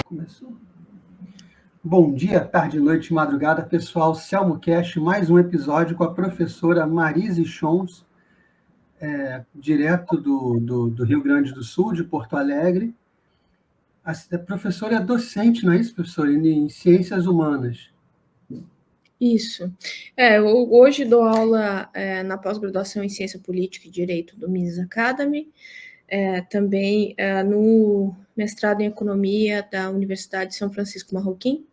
Começou. Bom dia, tarde, noite, madrugada, pessoal. CelmoCast, mais um episódio com a professora Marise Chons, direto do Rio Grande do Sul, de Porto Alegre. A professora é docente, não é isso, professora? Em Ciências Humanas. Isso. Eu hoje dou aula na pós-graduação em Ciência Política e Direito do Mises Academy, também no mestrado em Economia da Universidade de São Francisco Marroquim,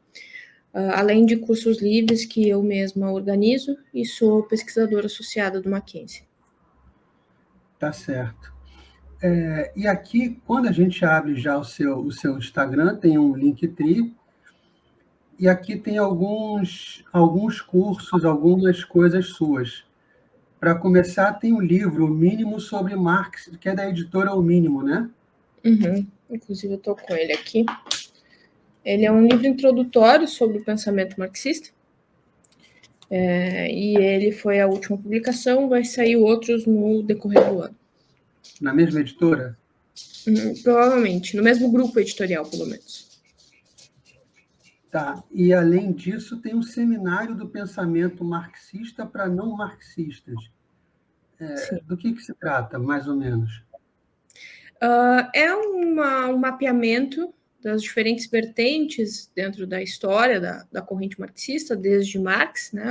além de cursos livres que eu mesma organizo, e sou pesquisadora associada do Mackenzie. Tá certo. E aqui, quando a gente abre já o seu Instagram, tem um Linktree, e aqui tem alguns cursos, algumas coisas suas. Para começar, tem um livro, O Mínimo sobre Marx, que é da editora O Mínimo, né? Uhum. Inclusive, eu estou com ele aqui. Ele é um livro introdutório sobre o pensamento marxista, e ele foi a última publicação, vai sair outros no decorrer do ano. Na mesma editora? Provavelmente, no mesmo grupo editorial, pelo menos. Tá, e além disso, tem um seminário do pensamento marxista para não marxistas. Do que se trata, mais ou menos? É um mapeamento das diferentes vertentes dentro da história da corrente marxista, desde Marx, né?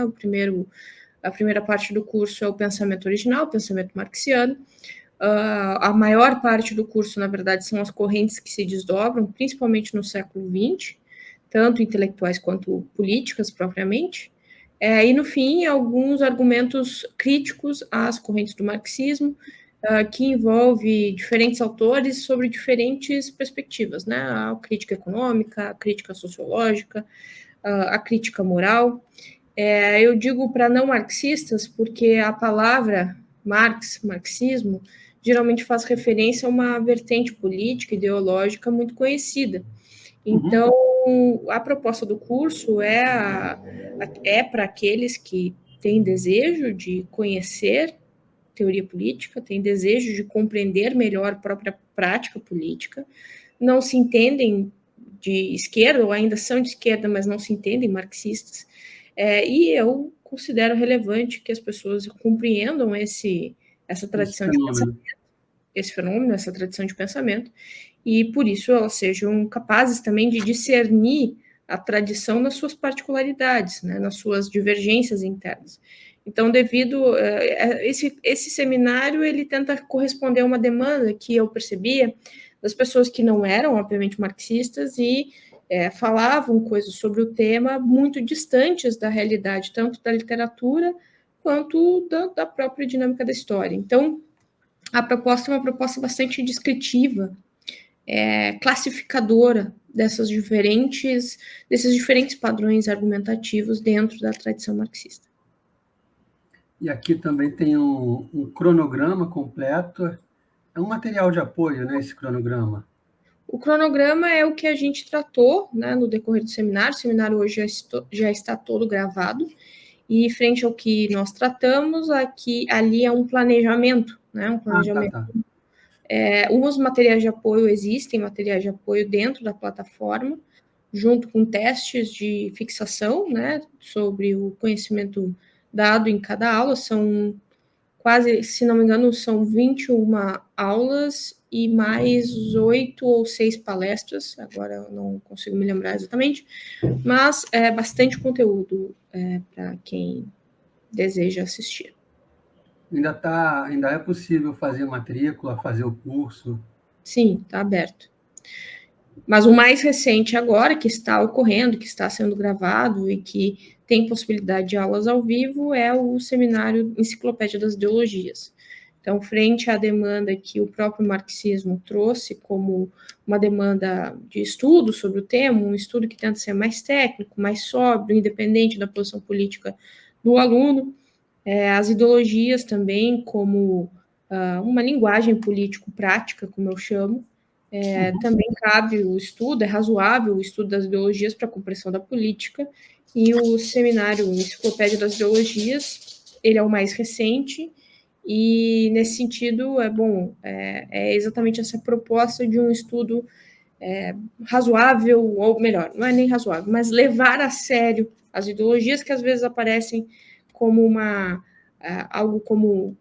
A primeira parte do curso é o pensamento original, o pensamento marxiano. A maior parte do curso, na verdade, são as correntes que se desdobram, principalmente no século XX, tanto intelectuais quanto políticas, propriamente. E, no fim, alguns argumentos críticos às correntes do marxismo, que envolve diferentes autores sobre diferentes perspectivas, né? A crítica econômica, a crítica sociológica, a crítica moral. Eu digo para não marxistas porque a palavra marxismo, geralmente faz referência a uma vertente política, ideológica muito conhecida. Então, a proposta do curso é para aqueles que têm desejo de conhecer teoria política, têm desejo de compreender melhor a própria prática política, não se entendem de esquerda, ou ainda são de esquerda, mas não se entendem marxistas, e eu considero relevante que as pessoas compreendam essa tradição de pensamento, esse fenômeno, essa tradição de pensamento, e por isso elas sejam capazes também de discernir a tradição nas suas particularidades, né, nas suas divergências internas. Então, devido esse seminário, ele tenta corresponder a uma demanda que eu percebia das pessoas que não eram, obviamente, marxistas e falavam coisas sobre o tema muito distantes da realidade, tanto da literatura quanto da própria dinâmica da história. Então, a proposta é uma proposta bastante descritiva, classificadora desses diferentes padrões argumentativos dentro da tradição marxista. E aqui também tem um cronograma completo. É um material de apoio, né, esse cronograma? O cronograma é o que a gente tratou, né, no decorrer do seminário. O seminário hoje já está todo gravado. E frente ao que nós tratamos, ali é um planejamento, né, um planejamento. Tá. Os materiais de apoio, existem materiais de apoio dentro da plataforma, junto com testes de fixação, né, sobre o conhecimento dado em cada aula. São quase, se não me engano, são 21 aulas e mais 8 ou 6 palestras, agora eu não consigo me lembrar exatamente, mas é bastante conteúdo para quem deseja assistir. Ainda é possível fazer matrícula, fazer o curso? Sim, está aberto. Mas o mais recente agora, que está ocorrendo, que está sendo gravado e que tem possibilidade de aulas ao vivo, é o seminário Enciclopédia das Ideologias. Então, frente à demanda que o próprio marxismo trouxe como uma demanda de estudo sobre o tema, um estudo que tenta ser mais técnico, mais sóbrio, independente da posição política do aluno, as ideologias também como uma linguagem político-prática, como eu chamo, também cabe o estudo, é razoável o estudo das ideologias para a compreensão da política, e o seminário Enciclopédia das Ideologias, ele é o mais recente, E, nesse sentido, é exatamente essa proposta de um estudo razoável, ou melhor, não é nem razoável, mas levar a sério as ideologias que às vezes aparecem como algo como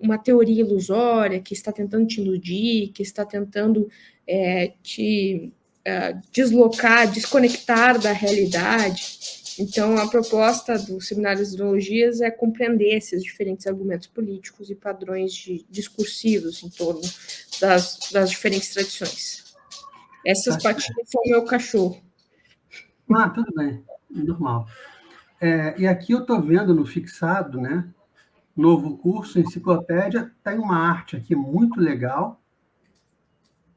uma teoria ilusória, que está tentando te iludir, que está tentando te deslocar, desconectar da realidade. Então, a proposta do Seminário das Ideologias é compreender esses diferentes argumentos políticos e padrões discursivos em torno das diferentes tradições. Essas patinhas são o meu cachorro. Tudo bem, normal. E aqui eu estou vendo no fixado, né? Novo curso, enciclopédia, tem uma arte aqui muito legal,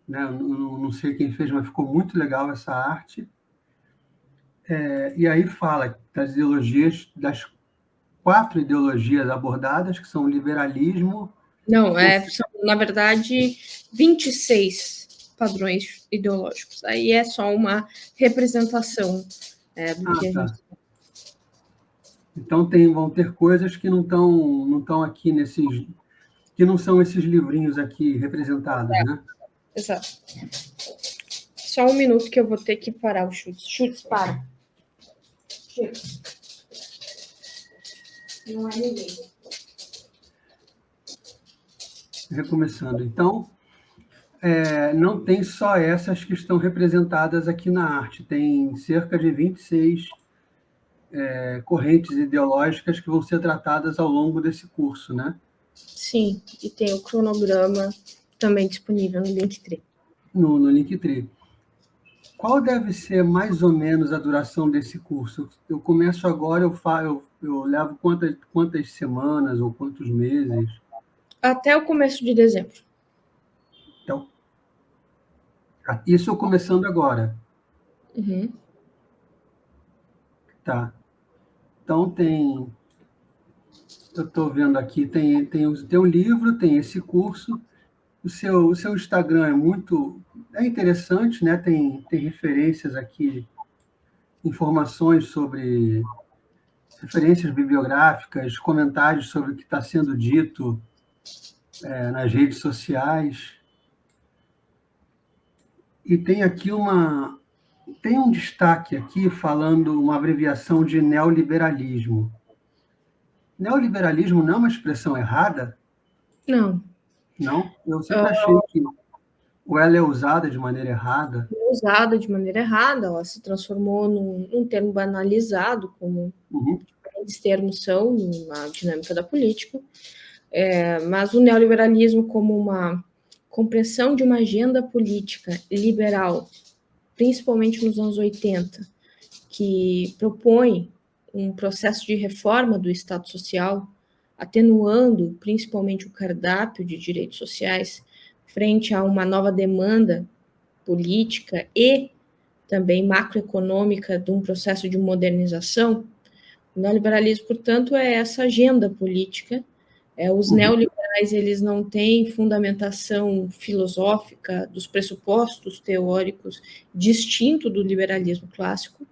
né? Não sei quem fez, mas ficou muito legal essa arte. E aí fala das ideologias, das 4 ideologias abordadas, que são o liberalismo... Não, são, na verdade, 26 padrões ideológicos. Aí é só uma representação do que a gente... Então, vão ter coisas que não estão aqui nesses... que não são esses livrinhos aqui representados, né? Exato. Só um minuto que eu vou ter que parar o chutes. Chutes, para. Não é ninguém. Recomeçando. Então, não tem só essas que estão representadas aqui na arte. Tem cerca de 26 correntes ideológicas que vão ser tratadas ao longo desse curso, né? Sim, e tem o cronograma também disponível no Linktree. No Linktree. Qual deve ser mais ou menos a duração desse curso? Eu começo agora, eu levo quantas semanas ou quantos meses? Até o começo de dezembro. Então, isso começando agora. Uhum. Tá. Então, eu estou vendo aqui, tem um livro, tem esse curso. O seu Instagram é interessante, né? Tem referências aqui, informações sobre referências bibliográficas, comentários sobre o que está sendo dito nas redes sociais. E tem aqui tem um destaque aqui falando uma abreviação de neoliberalismo. Neoliberalismo não é uma expressão errada? Não. Não? Eu sempre achei que ou ela é usada de maneira errada. É usada de maneira errada, ela se transformou num termo banalizado, como diferentes termos são na dinâmica da política. Mas o neoliberalismo, como uma compreensão de uma agenda política liberal, principalmente nos anos 80, que propõe um processo de reforma do Estado Social, atenuando principalmente o cardápio de direitos sociais, frente a uma nova demanda política e também macroeconômica de um processo de modernização. O neoliberalismo, portanto, é essa agenda política. Os neoliberais, eles não têm fundamentação filosófica dos pressupostos teóricos distinto do liberalismo clássico,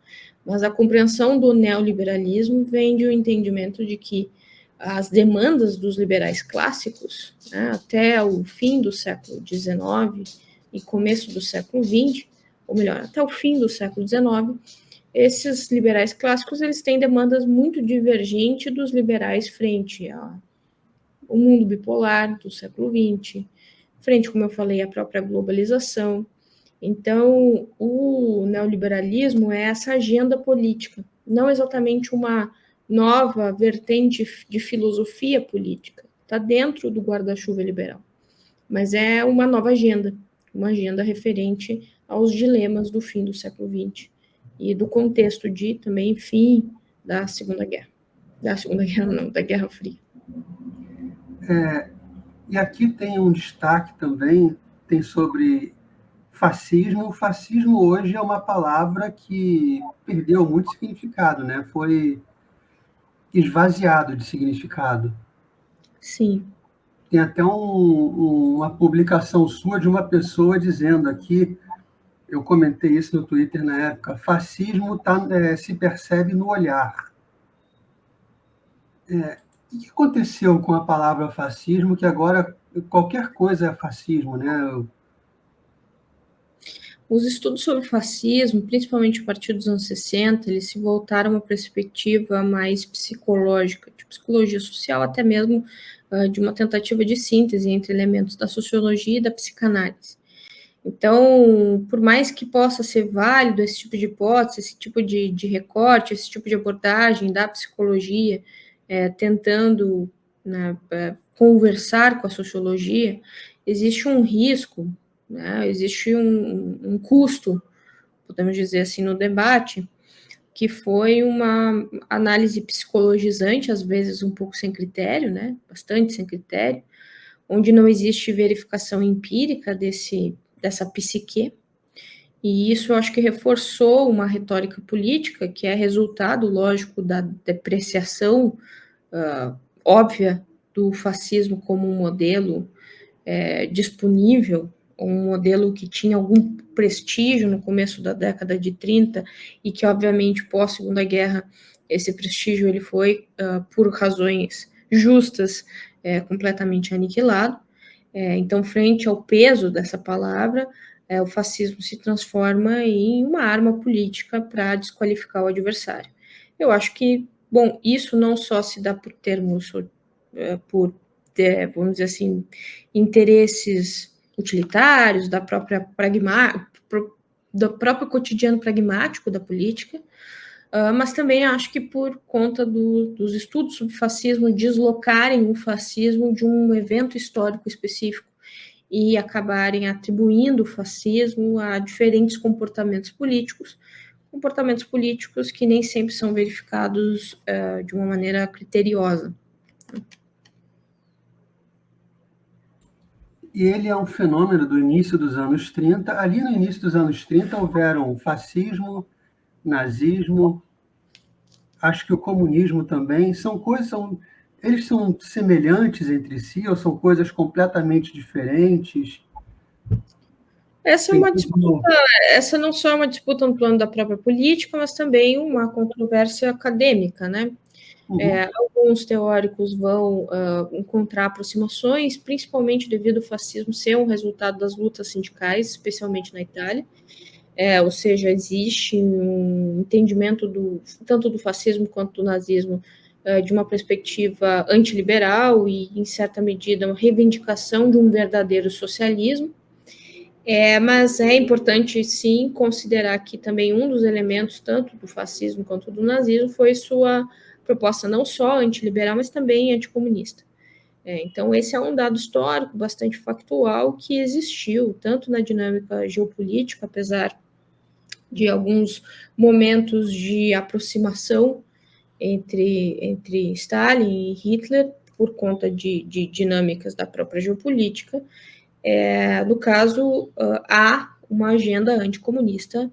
mas a compreensão do neoliberalismo vem de um entendimento de que as demandas dos liberais clássicos, né, até o fim do século XIX e começo do século XX, ou melhor, até o fim do século XIX, esses liberais clássicos eles têm demandas muito divergentes dos liberais frente ao mundo bipolar do século XX, frente, como eu falei, à própria globalização. Então, o neoliberalismo é essa agenda política, não exatamente uma nova vertente de filosofia política, está dentro do guarda-chuva liberal, mas é uma nova agenda, uma agenda referente aos dilemas do fim do século XX e do contexto de também fim da Segunda Guerra. Da Segunda Guerra, não, da Guerra Fria. E aqui tem um destaque também, tem sobre fascismo. O fascismo hoje é uma palavra que perdeu muito significado, né? Foi esvaziado de significado. Sim. Tem até uma publicação sua de uma pessoa dizendo aqui, eu comentei isso no Twitter na época, fascismo se percebe no olhar. O que aconteceu com a palavra fascismo, que agora qualquer coisa é fascismo, né? Os estudos sobre fascismo, principalmente a partir dos anos 60, eles se voltaram a uma perspectiva mais psicológica, de psicologia social, até mesmo de uma tentativa de síntese entre elementos da sociologia e da psicanálise. Então, por mais que possa ser válido esse tipo de hipótese, esse tipo de recorte, esse tipo de abordagem da psicologia, tentando, né, conversar com a sociologia, existe um risco, né, existe um custo, podemos dizer assim, no debate, que foi uma análise psicologizante, às vezes um pouco sem critério, né, bastante sem critério, onde não existe verificação empírica dessa psique, e isso eu acho que reforçou uma retórica política que é resultado, lógico, da depreciação óbvia do fascismo como um modelo disponível, um modelo que tinha algum prestígio no começo da década de 30 e que, obviamente, pós-Segunda Guerra, esse prestígio ele foi, por razões justas, completamente aniquilado. Então, frente ao peso dessa palavra, o fascismo se transforma em uma arma política para desqualificar o adversário. Eu acho que, bom, isso não só se dá por termos, vamos dizer assim, interesses utilitários, do próprio cotidiano pragmático da política, mas também acho que por conta dos estudos sobre fascismo deslocarem o fascismo de um evento histórico específico e acabarem atribuindo o fascismo a diferentes comportamentos políticos que nem sempre são verificados de uma maneira criteriosa. E ele é um fenômeno do início dos anos 30. Ali no início dos anos 30 houveram fascismo, nazismo, acho que o comunismo também. Eles são semelhantes entre si ou são coisas completamente diferentes? Essa não só é uma disputa no plano da própria política, mas também uma controvérsia acadêmica, né? Alguns teóricos vão encontrar aproximações, principalmente devido ao fascismo ser um resultado das lutas sindicais, especialmente na Itália. Ou seja, existe um entendimento tanto do fascismo quanto do nazismo de uma perspectiva antiliberal e, em certa medida, uma reivindicação de um verdadeiro socialismo. Mas é importante, sim, considerar que também um dos elementos, tanto do fascismo quanto do nazismo, foi sua proposta não só antiliberal, mas também anticomunista. Então, esse é um dado histórico bastante factual que existiu, tanto na dinâmica geopolítica, apesar de alguns momentos de aproximação entre Stalin e Hitler, por conta de dinâmicas da própria geopolítica. No caso, há uma agenda anticomunista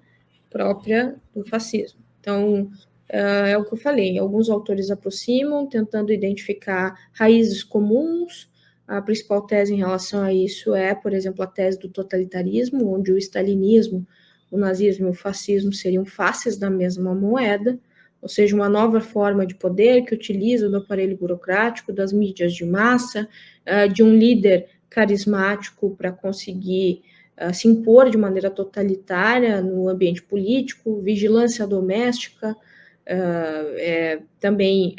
própria do fascismo. Então, é o que eu falei, alguns autores aproximam, tentando identificar raízes comuns. A principal tese em relação a isso é, por exemplo, a tese do totalitarismo, onde o stalinismo, o nazismo e o fascismo seriam faces da mesma moeda, ou seja, uma nova forma de poder que utiliza do aparelho burocrático, das mídias de massa, de um líder carismático para conseguir se impor de maneira totalitária no ambiente político, vigilância doméstica, também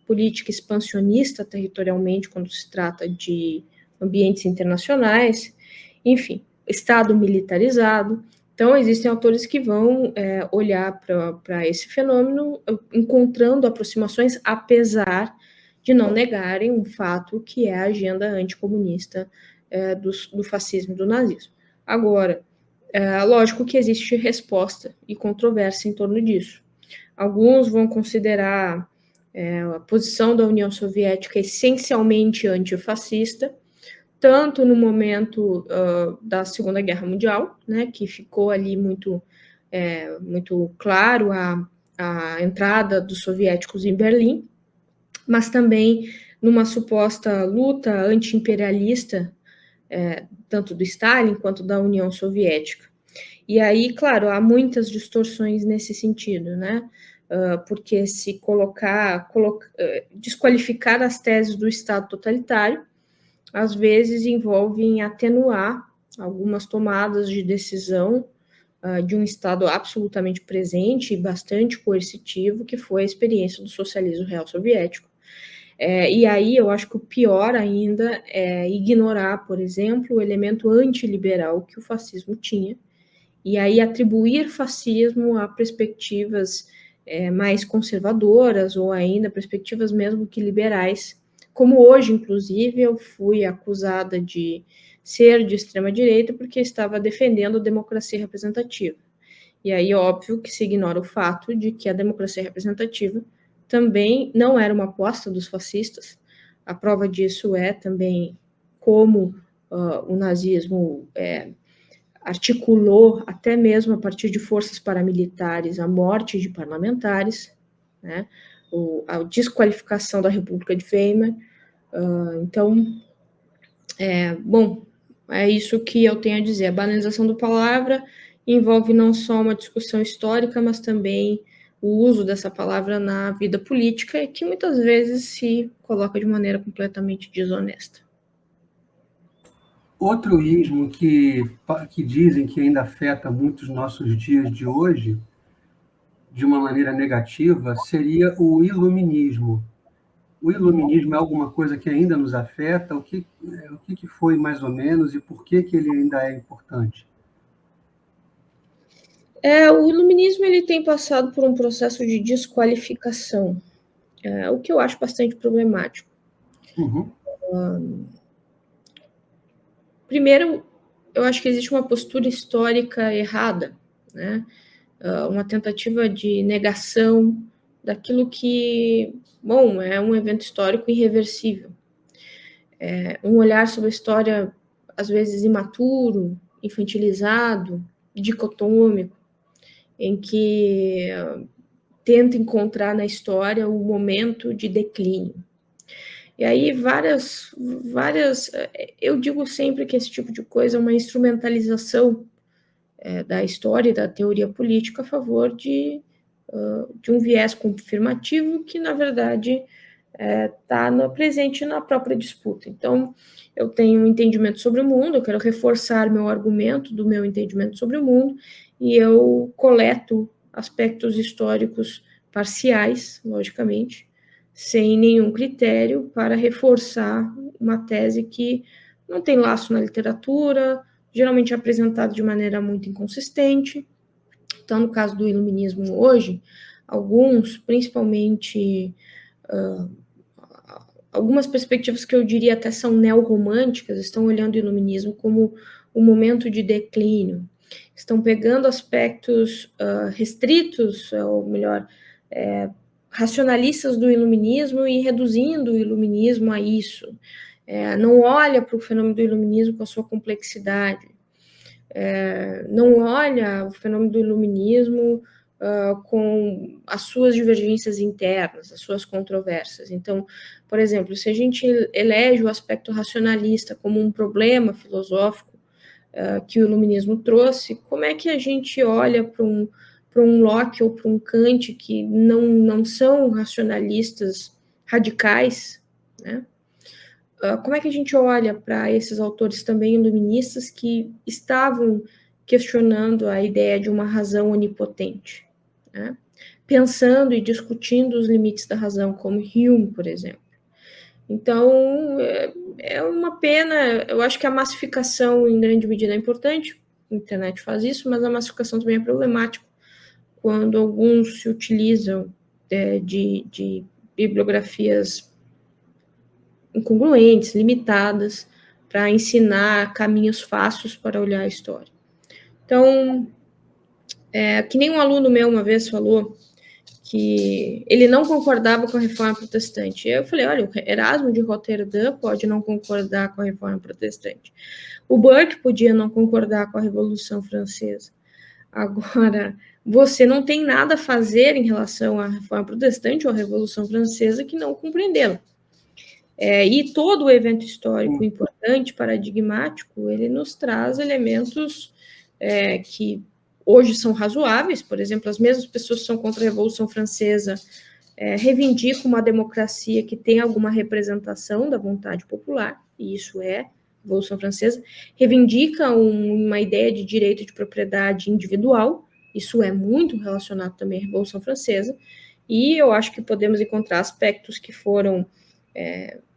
política expansionista territorialmente quando se trata de ambientes internacionais, enfim, Estado militarizado. Então, existem autores que vão olhar para esse fenômeno, encontrando aproximações, apesar de não negarem um fato que é a agenda anticomunista do fascismo e do nazismo. Agora, lógico que existe resposta e controvérsia em torno disso. Alguns vão considerar a posição da União Soviética essencialmente antifascista, tanto no momento da Segunda Guerra Mundial, né, que ficou ali muito claro a entrada dos soviéticos em Berlim, mas também numa suposta luta anti-imperialista, tanto do Stalin quanto da União Soviética. E aí, claro, há muitas distorções nesse sentido, né? porque se desqualificar as teses do Estado totalitário, às vezes envolve em atenuar algumas tomadas de decisão de um Estado absolutamente presente e bastante coercitivo, que foi a experiência do socialismo real soviético. E aí eu acho que o pior ainda é ignorar, por exemplo, o elemento antiliberal que o fascismo tinha, e aí atribuir fascismo a perspectivas mais conservadoras ou ainda perspectivas mesmo que liberais, como hoje, inclusive, eu fui acusada de ser de extrema-direita porque estava defendendo a democracia representativa. E aí, óbvio que se ignora o fato de que a democracia representativa também não era uma aposta dos fascistas. A prova disso é também como o nazismo articulou, até mesmo a partir de forças paramilitares, a morte de parlamentares, né? A desqualificação da República de Weimar. Então, bom, é isso que eu tenho a dizer. A banalização da palavra envolve não só uma discussão histórica, mas também o uso dessa palavra na vida política, que muitas vezes se coloca de maneira completamente desonesta. Outro ismo que dizem que ainda afeta muito os nossos dias de hoje, de uma maneira negativa, seria o iluminismo. O iluminismo é alguma coisa que ainda nos afeta? O que foi mais ou menos e por que ele ainda é importante? O iluminismo ele tem passado por um processo de desqualificação, o que eu acho bastante problemático. Uhum. Primeiro, eu acho que existe uma postura histórica errada, né? Uma tentativa de negação daquilo que, bom, é um evento histórico irreversível. Um olhar sobre a história, às vezes, imaturo, infantilizado, dicotômico, em que tenta encontrar na história o momento de declínio. E aí eu digo sempre que esse tipo de coisa é uma instrumentalização da história e da teoria política a favor de um viés confirmativo que, na verdade, está presente na própria disputa. Então, eu tenho um entendimento sobre o mundo, eu quero reforçar meu argumento do meu entendimento sobre o mundo, e eu coleto aspectos históricos parciais, logicamente, sem nenhum critério para reforçar uma tese que não tem laço na literatura, geralmente é apresentada de maneira muito inconsistente. Então, no caso do iluminismo hoje, alguns, principalmente algumas perspectivas que eu diria até são neorromânticas, estão olhando o iluminismo como um momento de declínio, estão pegando aspectos restritos, ou melhor, racionalistas do iluminismo e reduzindo o iluminismo a isso. Não olha para o fenômeno do iluminismo com a sua complexidade, não olha o fenômeno do iluminismo com as suas divergências internas, as suas controvérsias. Então, por exemplo, se a gente elege o aspecto racionalista como um problema filosófico que o iluminismo trouxe, como é que a gente olha para um Locke ou para um Kant que não são racionalistas radicais, né? Como é que a gente olha para esses autores também iluministas que estavam questionando a ideia de uma razão onipotente, né? Pensando e discutindo os limites da razão, como Hume, por exemplo. Então, é uma pena, eu acho que a massificação em grande medida é importante, a internet faz isso, mas a massificação também é problemática quando alguns se utilizam de bibliografias incongruentes, limitadas, para ensinar caminhos fáceis para olhar a história. Então, que nem um aluno meu uma vez falou que ele não concordava com a reforma protestante. Eu falei, olha, o Erasmo de Roterdã pode não concordar com a reforma protestante. O Burke podia não concordar com a Revolução Francesa. Agora, você não tem nada a fazer em relação à reforma protestante ou à Revolução Francesa que não compreendê-la. E todo o evento histórico importante, paradigmático, ele nos traz elementos que hoje são razoáveis, por exemplo, as mesmas pessoas que são contra a Revolução Francesa reivindicam uma democracia que tem alguma representação da vontade popular, e isso é a Revolução Francesa, reivindica uma ideia de direito de propriedade individual, isso é muito relacionado também à Revolução Francesa, e eu acho que podemos encontrar aspectos que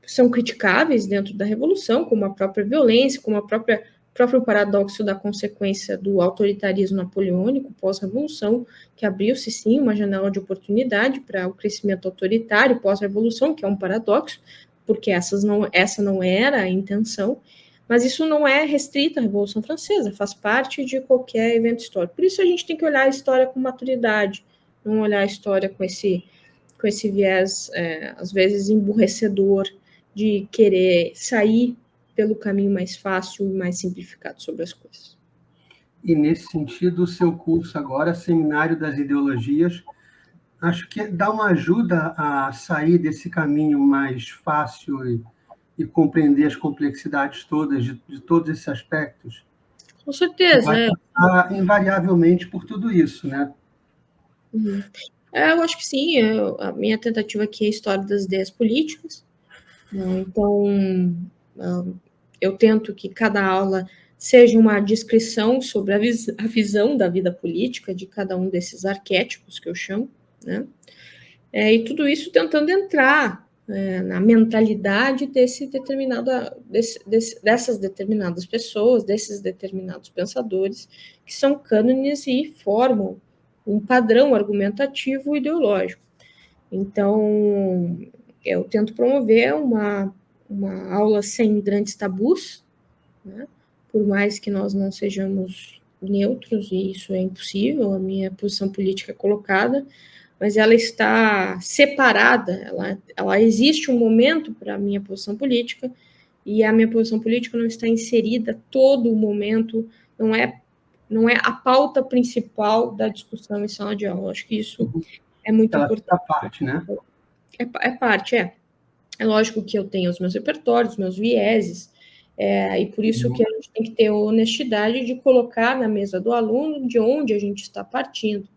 são criticáveis dentro da Revolução, como a própria violência, como próprio paradoxo da consequência do autoritarismo napoleônico pós-revolução, que abriu-se, sim, uma janela de oportunidade para o crescimento autoritário pós-revolução, que é um paradoxo, porque essa não era a intenção, mas isso não é restrito à Revolução Francesa, faz parte de qualquer evento histórico. Por isso a gente tem que olhar a história com maturidade, não olhar a história com esse viés, às vezes, emburrecedor, de querer sair pelo caminho mais fácil e mais simplificado sobre as coisas. E, nesse sentido, o seu curso agora, Seminário das Ideologias, acho que dá uma ajuda a sair desse caminho mais fácil e compreender as complexidades todas de todos esses aspectos. Com certeza. Vai passar invariavelmente por tudo isso, né? Uhum. Eu acho que sim. A minha tentativa aqui é a história das ideias políticas. Então, eu tento que cada aula seja uma descrição sobre a visão da vida política de cada um desses arquétipos que eu chamo, né? E tudo isso tentando entrar na mentalidade dessas determinadas pessoas, desses determinados pensadores, que são cânones e formam um padrão argumentativo ideológico. Então, eu tento promover uma aula sem grandes tabus, né? Por mais que nós não sejamos neutros, e isso é impossível, a minha posição política é colocada, mas ela está separada, ela existe um momento para a minha posição política, e a minha posição política não está inserida todo o momento, não é a pauta principal da discussão em sala de aula. Acho que isso é muito importante. Ela fica parte, né? É parte. É lógico que eu tenho os meus repertórios, os meus vieses, e por isso que a gente tem que ter honestidade de colocar na mesa do aluno de onde a gente está partindo.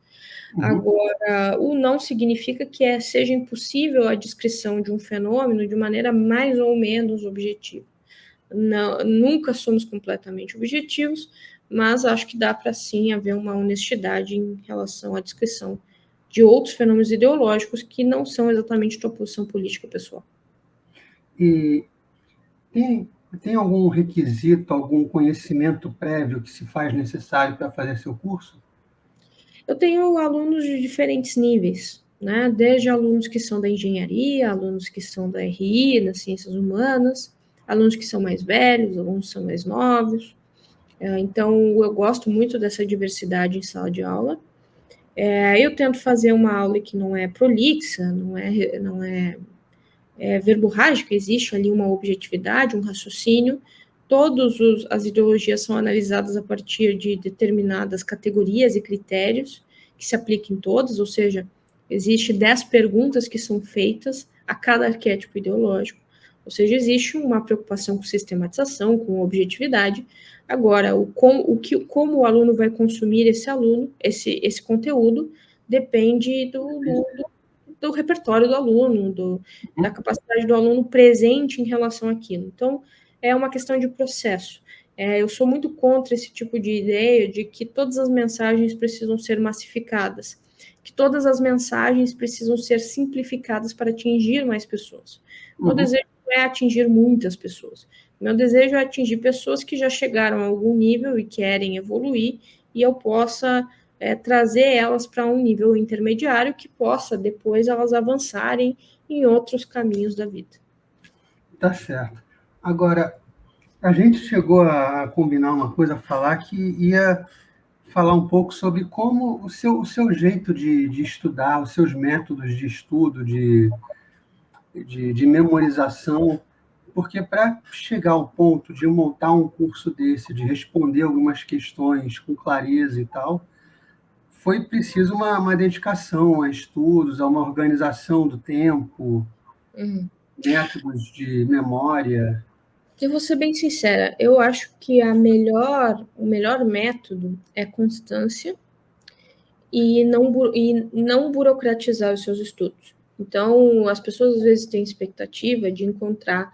Agora, o não significa que seja impossível a descrição de um fenômeno de maneira mais ou menos objetiva. Não, nunca somos completamente objetivos, mas acho que dá para sim haver uma honestidade em relação à descrição de outros fenômenos ideológicos que não são exatamente tua posição política pessoal. E tem algum requisito, algum conhecimento prévio que se faz necessário para fazer seu curso? Eu tenho alunos de diferentes níveis, né? Desde alunos que são da engenharia, alunos que são da RI, das ciências humanas, alunos que são mais velhos, alunos que são mais novos. Então, eu gosto muito dessa diversidade em sala de aula. Eu tento fazer uma aula que não é prolixa, não é verborrágica, existe ali uma objetividade, um raciocínio. Todas as ideologias são analisadas a partir de determinadas categorias e critérios que se aplicam em todas, ou seja, existe 10 perguntas que são feitas a cada arquétipo ideológico, ou seja, existe uma preocupação com sistematização, com objetividade. Agora, como o aluno vai consumir esse conteúdo, depende do repertório do aluno, da capacidade do aluno presente em relação àquilo. Então, é uma questão de processo. Eu sou muito contra esse tipo de ideia de que todas as mensagens precisam ser massificadas, que todas as mensagens precisam ser simplificadas para atingir mais pessoas. Meu desejo não é atingir muitas pessoas. Meu desejo é atingir pessoas que já chegaram a algum nível e querem evoluir, e eu possa trazer elas para um nível intermediário que possa depois elas avançarem em outros caminhos da vida. Tá certo. Agora, a gente chegou a combinar uma coisa, a falar que ia falar um pouco sobre como o seu jeito de estudar, os seus métodos de estudo, de memorização, porque para chegar ao ponto de montar um curso desse, de responder algumas questões com clareza e tal, foi preciso uma dedicação a estudos, a uma organização do tempo, métodos de memória. Eu vou ser bem sincera, eu acho que o melhor método é constância e não burocratizar os seus estudos. Então, as pessoas às vezes têm expectativa de encontrar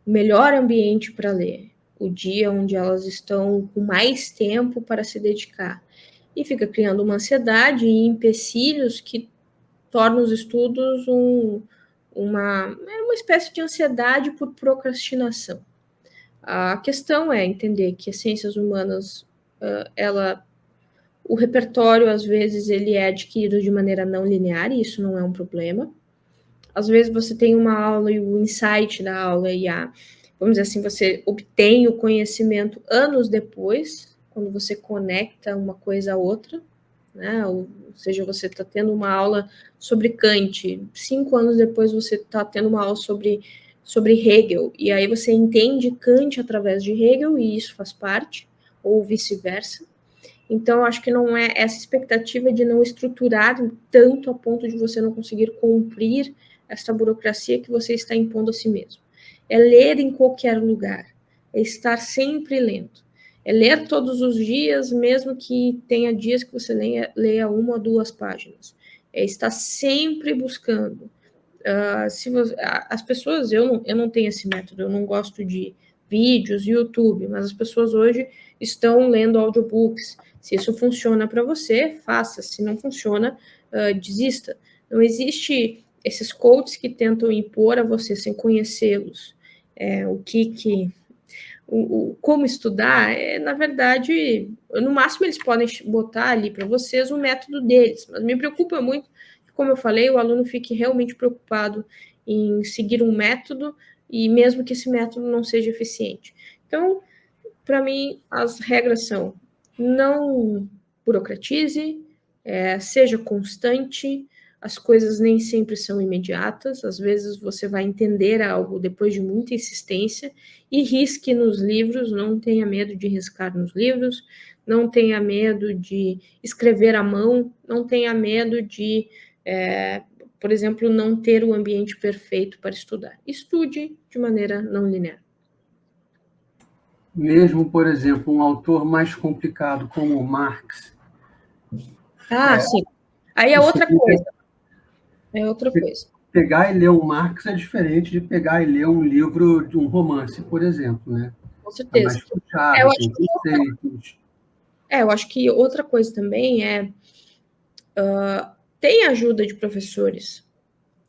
o melhor ambiente para ler, o dia onde elas estão com mais tempo para se dedicar. E fica criando uma ansiedade e empecilhos que tornam os estudos uma espécie de ansiedade por procrastinação. A questão é entender que as ciências humanas, o repertório, às vezes, ele é adquirido de maneira não linear, e isso não é um problema. Às vezes você tem uma aula e o insight da aula vamos dizer assim, você obtém o conhecimento anos depois, quando você conecta uma coisa a outra, né? Ou seja, você está tendo uma aula sobre Kant, 5 anos depois você está tendo uma aula sobre Hegel, e aí você entende Kant através de Hegel, e isso faz parte, ou vice-versa. Então, acho que não é essa expectativa de não estruturar tanto a ponto de você não conseguir cumprir essa burocracia que você está impondo a si mesmo. É ler em qualquer lugar, é estar sempre lendo. É ler todos os dias, mesmo que tenha dias que você leia 1 ou 2 páginas. É estar sempre buscando. As pessoas, eu não tenho esse método, eu não gosto de vídeos, YouTube, mas as pessoas hoje estão lendo audiobooks. Se isso funciona para você, faça. Se não funciona, desista. Não existe esses coaches que tentam impor a você sem conhecê-los como estudar. Na verdade, no máximo eles podem botar ali para vocês o método deles, mas me preocupa muito que, como eu falei, o aluno fique realmente preocupado em seguir um método, e mesmo que esse método não seja eficiente. Então, para mim, as regras são: não burocratize, seja constante, as coisas nem sempre são imediatas, às vezes você vai entender algo depois de muita insistência, e risque nos livros, não tenha medo de riscar nos livros, não tenha medo de escrever à mão, não tenha medo de, por exemplo, não ter o ambiente perfeito para estudar. Estude de maneira não linear. Mesmo, por exemplo, um autor mais complicado como o Marx. Sim. Aí é outra coisa. É outra coisa. Pegar e ler um Marx é diferente de pegar e ler um livro de um romance, por exemplo, né? Com certeza. É mais puxado, tem conceitos. Eu acho que outra coisa também tem ajuda de professores.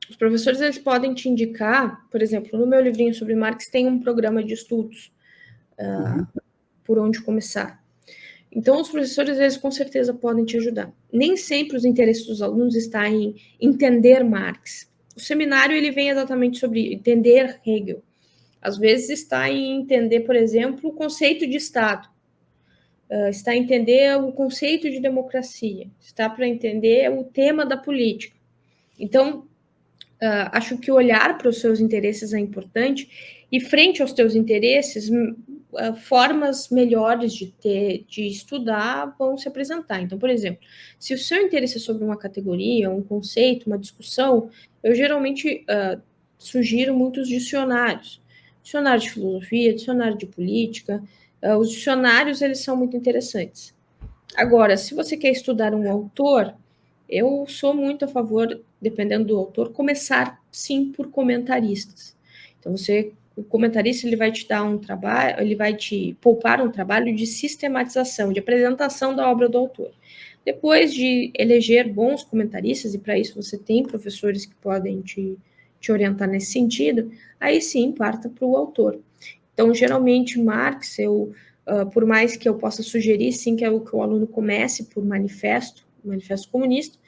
Os professores, eles podem te indicar, por exemplo, no meu livrinho sobre Marx tem um programa de estudos, por onde começar. Então, os professores, eles com certeza podem te ajudar. Nem sempre os interesses dos alunos estão em entender Marx. O seminário, ele vem exatamente sobre entender Hegel. Às vezes está em entender, por exemplo, o conceito de Estado. Está a entender o conceito de democracia. Está para entender o tema da política. Então, acho que olhar para os seus interesses é importante, e frente aos teus interesses, formas melhores de estudar vão se apresentar. Então, por exemplo, se o seu interesse é sobre uma categoria, um conceito, uma discussão, eu geralmente sugiro muitos dicionários. Dicionário de filosofia, dicionário de política. Os dicionários, eles são muito interessantes. Agora, se você quer estudar um autor, eu sou muito a favor, dependendo do autor, começar, sim, por comentaristas. Então, o comentarista, ele vai te dar um trabalho, ele vai te poupar um trabalho de sistematização, de apresentação da obra do autor. Depois de eleger bons comentaristas, e para isso você tem professores que podem te orientar nesse sentido, aí sim, parta para o autor. Então, geralmente, Marx, por mais que eu possa sugerir, sim, que o aluno comece por manifesto comunista,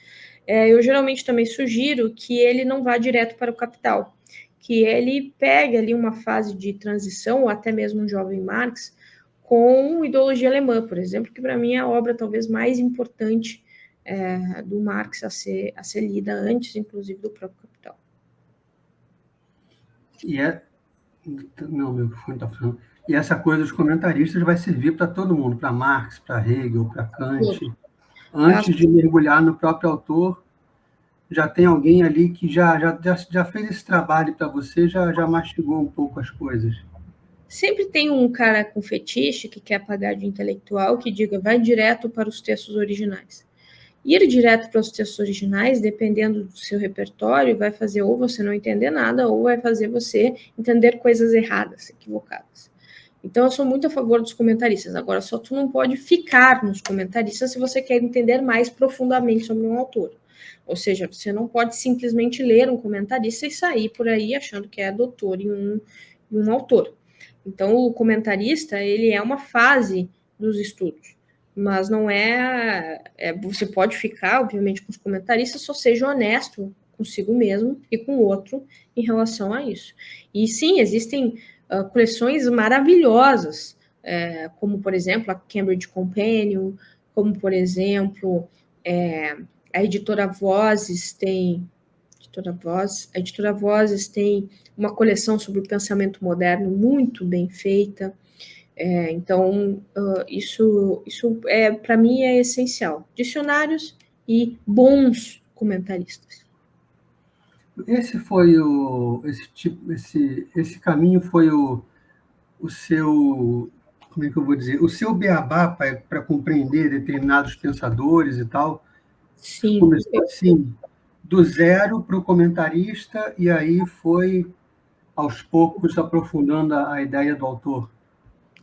eu geralmente também sugiro que ele não vá direto para o Capital, que ele pegue ali uma fase de transição, ou até mesmo um jovem Marx, com ideologia alemã, por exemplo, que para mim é a obra talvez mais importante do Marx a ser lida antes, inclusive, do próprio Capital. Não, meu microfone está funcionando. E essa coisa dos comentaristas vai servir para todo mundo, para Marx, para Hegel, para Kant. Antes de mergulhar no próprio autor, já tem alguém ali que já fez esse trabalho para você, já mastigou um pouco as coisas. Sempre tem um cara com fetiche que quer pagar de intelectual que diga vai direto para os textos originais. Ir direto para os textos originais, dependendo do seu repertório, vai fazer ou você não entender nada, ou vai fazer você entender coisas erradas, equivocadas. Então, eu sou muito a favor dos comentaristas. Agora, só tu não pode ficar nos comentaristas se você quer entender mais profundamente sobre um autor. Ou seja, você não pode simplesmente ler um comentarista e sair por aí achando que é doutor em um autor. Então, o comentarista, ele é uma fase dos estudos, mas não você pode ficar, obviamente, com os comentaristas, só seja honesto consigo mesmo e com o outro em relação a isso. E sim, existem coleções maravilhosas, como, por exemplo, a Cambridge Companion, como, por exemplo, a editora Vozes tem... A editora Vozes tem uma coleção sobre o pensamento moderno muito bem feita. Então, isso para mim é essencial. Dicionários e bons comentaristas. Esse caminho foi o seu, como é que eu vou dizer, o seu beabá para compreender determinados pensadores e tal. Sim. Começou assim, do zero para o comentarista, e aí foi, aos poucos, aprofundando a ideia do autor.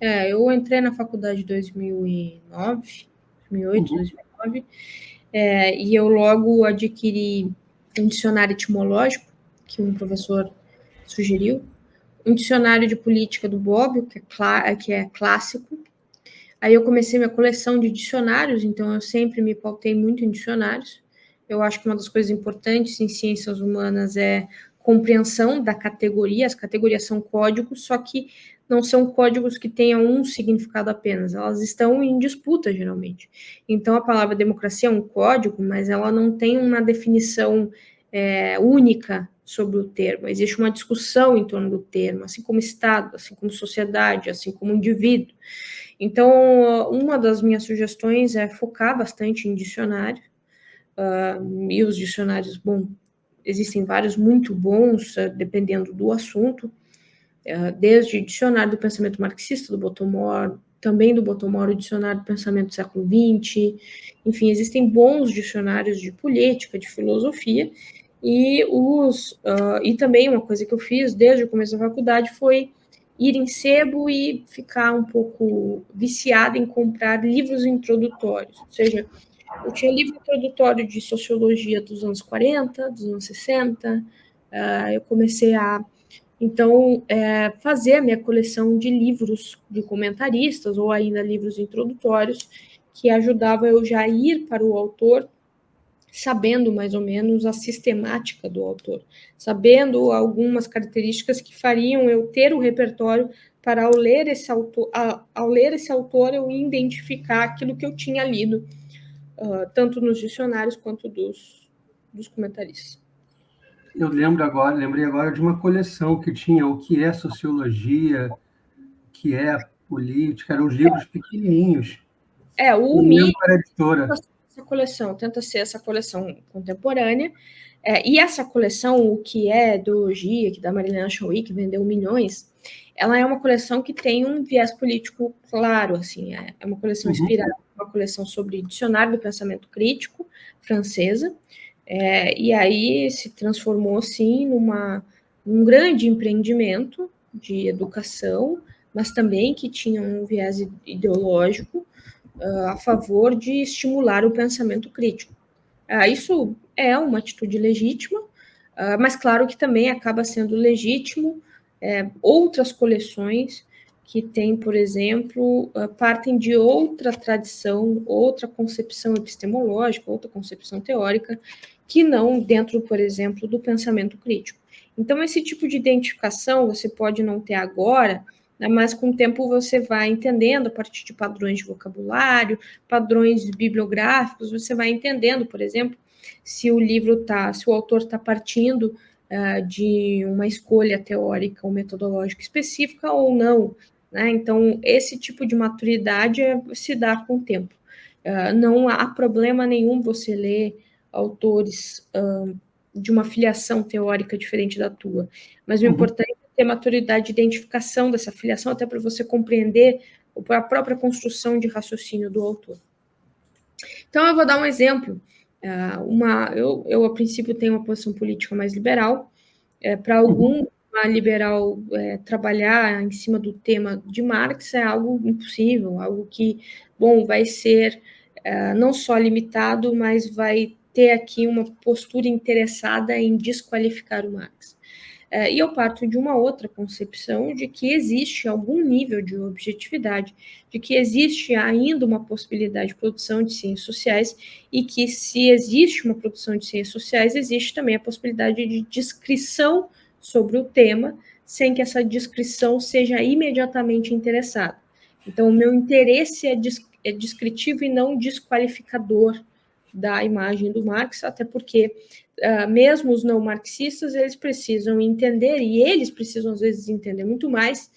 Eu entrei na faculdade em 2008, 2009, e eu logo adquiri um dicionário etimológico, que um professor sugeriu, um dicionário de política do Bobbio, que é clássico. Aí eu comecei minha coleção de dicionários, então eu sempre me pautei muito em dicionários. Eu acho que uma das coisas importantes em ciências humanas é compreensão da categoria. As categorias são códigos, só que não são códigos que tenham um significado apenas, elas estão em disputa, geralmente. Então, a palavra democracia é um código, mas ela não tem uma definição única sobre o termo. Existe uma discussão em torno do termo, assim como Estado, assim como sociedade, assim como indivíduo. Então, uma das minhas sugestões é focar bastante em dicionário, e os dicionários, existem vários muito bons, dependendo do assunto, desde o dicionário do pensamento marxista, do Bottomore, também do Bottomore, o dicionário do pensamento do século XX, enfim, existem bons dicionários de política, de filosofia, e também uma coisa que eu fiz desde o começo da faculdade foi ir em sebo e ficar um pouco viciada em comprar livros introdutórios, ou seja, eu tinha livro introdutório de sociologia dos anos 40, dos anos 60, eu comecei a então, fazer a minha coleção de livros de comentaristas, ou ainda livros introdutórios, que ajudava eu já a ir para o autor, sabendo mais ou menos a sistemática do autor, sabendo algumas características que fariam eu ter o repertório para, ao ler esse autor, eu identificar aquilo que eu tinha lido, tanto nos dicionários quanto dos comentaristas. Eu lembrei agora de uma coleção que tinha o que é sociologia, o que é política, eram os livros pequenininhos. O UMI era editora. Tenta ser essa coleção contemporânea, e essa coleção, o que é ideologia, que da Marilena Chauí, que vendeu milhões, ela é uma coleção que tem um viés político claro, assim, é uma coleção inspirada, uma coleção sobre dicionário do pensamento crítico, francesa, e aí se transformou, sim, num grande empreendimento de educação, mas também que tinha um viés ideológico a favor de estimular o pensamento crítico. Isso é uma atitude legítima, mas claro que também acaba sendo legítimo outras coleções que têm, por exemplo, partem de outra tradição, outra concepção epistemológica, outra concepção teórica, que não dentro, por exemplo, do pensamento crítico. Então, esse tipo de identificação você pode não ter agora, mas com o tempo você vai entendendo, a partir de padrões de vocabulário, padrões bibliográficos, você vai entendendo, por exemplo, se o autor está partindo de uma escolha teórica ou metodológica específica ou não, né? Então, esse tipo de maturidade se dá com o tempo. Não há problema nenhum você ler autores de uma filiação teórica diferente da tua, mas o importante é ter maturidade de identificação dessa filiação, até para você compreender a própria construção de raciocínio do autor. Então, eu vou dar um exemplo. Eu, a princípio, tenho uma posição política mais liberal. Para algum liberal trabalhar em cima do tema de Marx é algo impossível, algo que, bom, vai ser não só limitado, mas vai ter aqui uma postura interessada em desqualificar o Marx. E eu parto de uma outra concepção de que existe algum nível de objetividade, de que existe ainda uma possibilidade de produção de ciências sociais e que, se existe uma produção de ciências sociais, existe também a possibilidade de descrição sobre o tema, sem que essa descrição seja imediatamente interessada. Então, o meu interesse é descritivo e não desqualificador da imagem do Marx, até porque mesmo os não marxistas, eles precisam entender, e eles precisam, às vezes, entender muito mais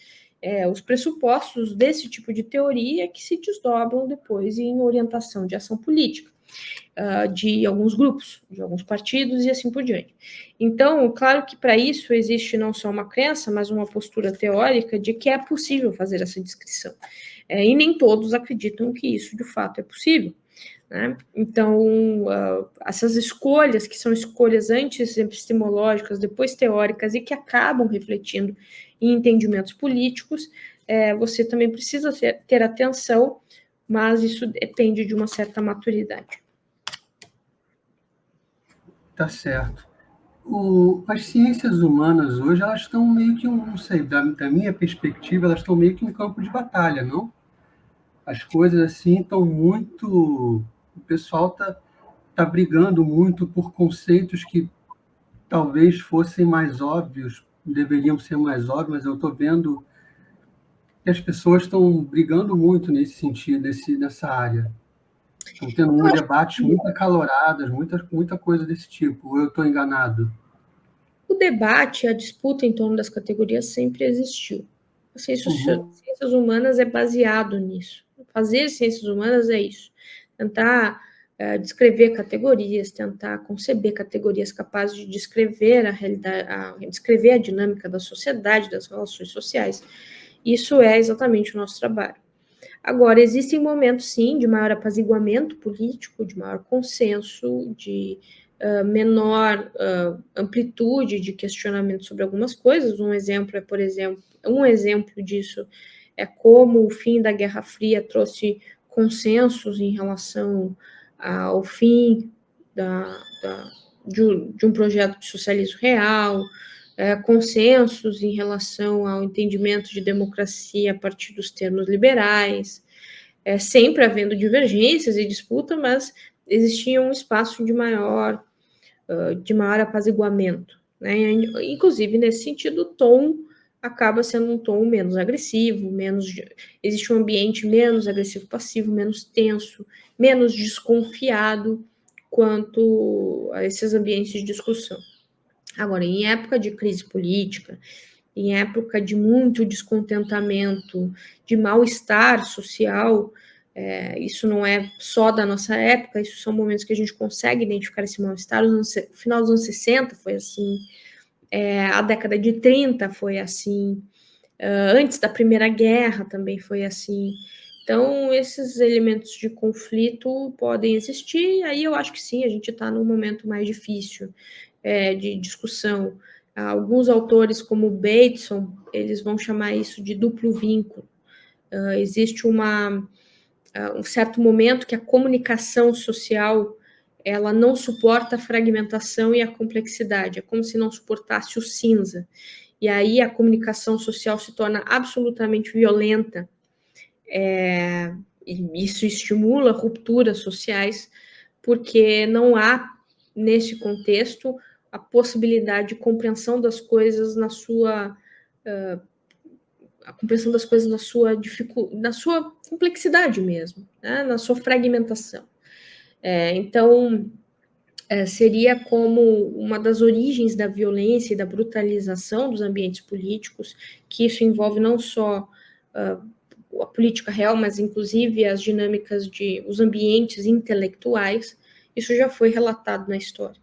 os pressupostos desse tipo de teoria que se desdobram depois em orientação de ação política, de alguns grupos, de alguns partidos e assim por diante. Então, claro que para isso existe não só uma crença, mas uma postura teórica de que é possível fazer essa descrição. E nem todos acreditam que isso, de fato, é possível. Né? Então, essas escolhas, que são escolhas antes epistemológicas, depois teóricas, e que acabam refletindo em entendimentos políticos, você também precisa ter atenção, mas isso depende de uma certa maturidade. Tá certo. As ciências humanas hoje, elas estão meio que, não sei, da minha perspectiva, elas estão meio que um campo de batalha, não? As coisas assim estão muito... O pessoal tá brigando muito por conceitos que talvez fossem mais óbvios, deveriam ser mais óbvios, mas eu estou vendo que as pessoas estão brigando muito nesse sentido, nessa área. Estão tendo um debate muito acaloradas, muita coisa desse tipo. Ou eu estou enganado? O debate, a disputa em torno das categorias sempre existiu. As ciências humanas é baseado nisso. Fazer ciências humanas é isso. Tentar descrever categorias, tentar conceber categorias capazes de descrever a realidade, descrever a dinâmica da sociedade, das relações sociais. Isso é exatamente o nosso trabalho. Agora, existem momentos, sim, de maior apaziguamento político, de maior consenso, de menor amplitude de questionamento sobre algumas coisas. Um exemplo disso é como o fim da Guerra Fria trouxe consensos em relação ao fim de um projeto de socialismo real, consensos em relação ao entendimento de democracia a partir dos termos liberais, sempre havendo divergências e disputa, mas existia um espaço de maior apaziguamento. Né? Inclusive, nesse sentido, o tom acaba sendo um tom menos agressivo, existe um ambiente menos agressivo-passivo, menos tenso, menos desconfiado quanto a esses ambientes de discussão. Agora, em época de crise política, em época de muito descontentamento, de mal-estar social, isso não é só da nossa época, isso são momentos que a gente consegue identificar esse mal-estar. No final dos anos 60 foi assim, a década de 30 foi assim, antes da Primeira Guerra também foi assim. Então, esses elementos de conflito podem existir, e aí eu acho que sim, a gente está num momento mais difícil de discussão. Alguns autores, como Bateson, eles vão chamar isso de duplo vínculo. Existe um certo momento que a comunicação social ela não suporta a fragmentação e a complexidade, é como se não suportasse o cinza. E aí a comunicação social se torna absolutamente violenta, e isso estimula rupturas sociais, porque não há, nesse contexto, a possibilidade de compreensão das coisas na sua na sua complexidade mesmo, né? Na sua fragmentação. Então, seria como uma das origens da violência e da brutalização dos ambientes políticos, que isso envolve não só a política real, mas inclusive as dinâmicas os ambientes intelectuais. Isso já foi relatado na história.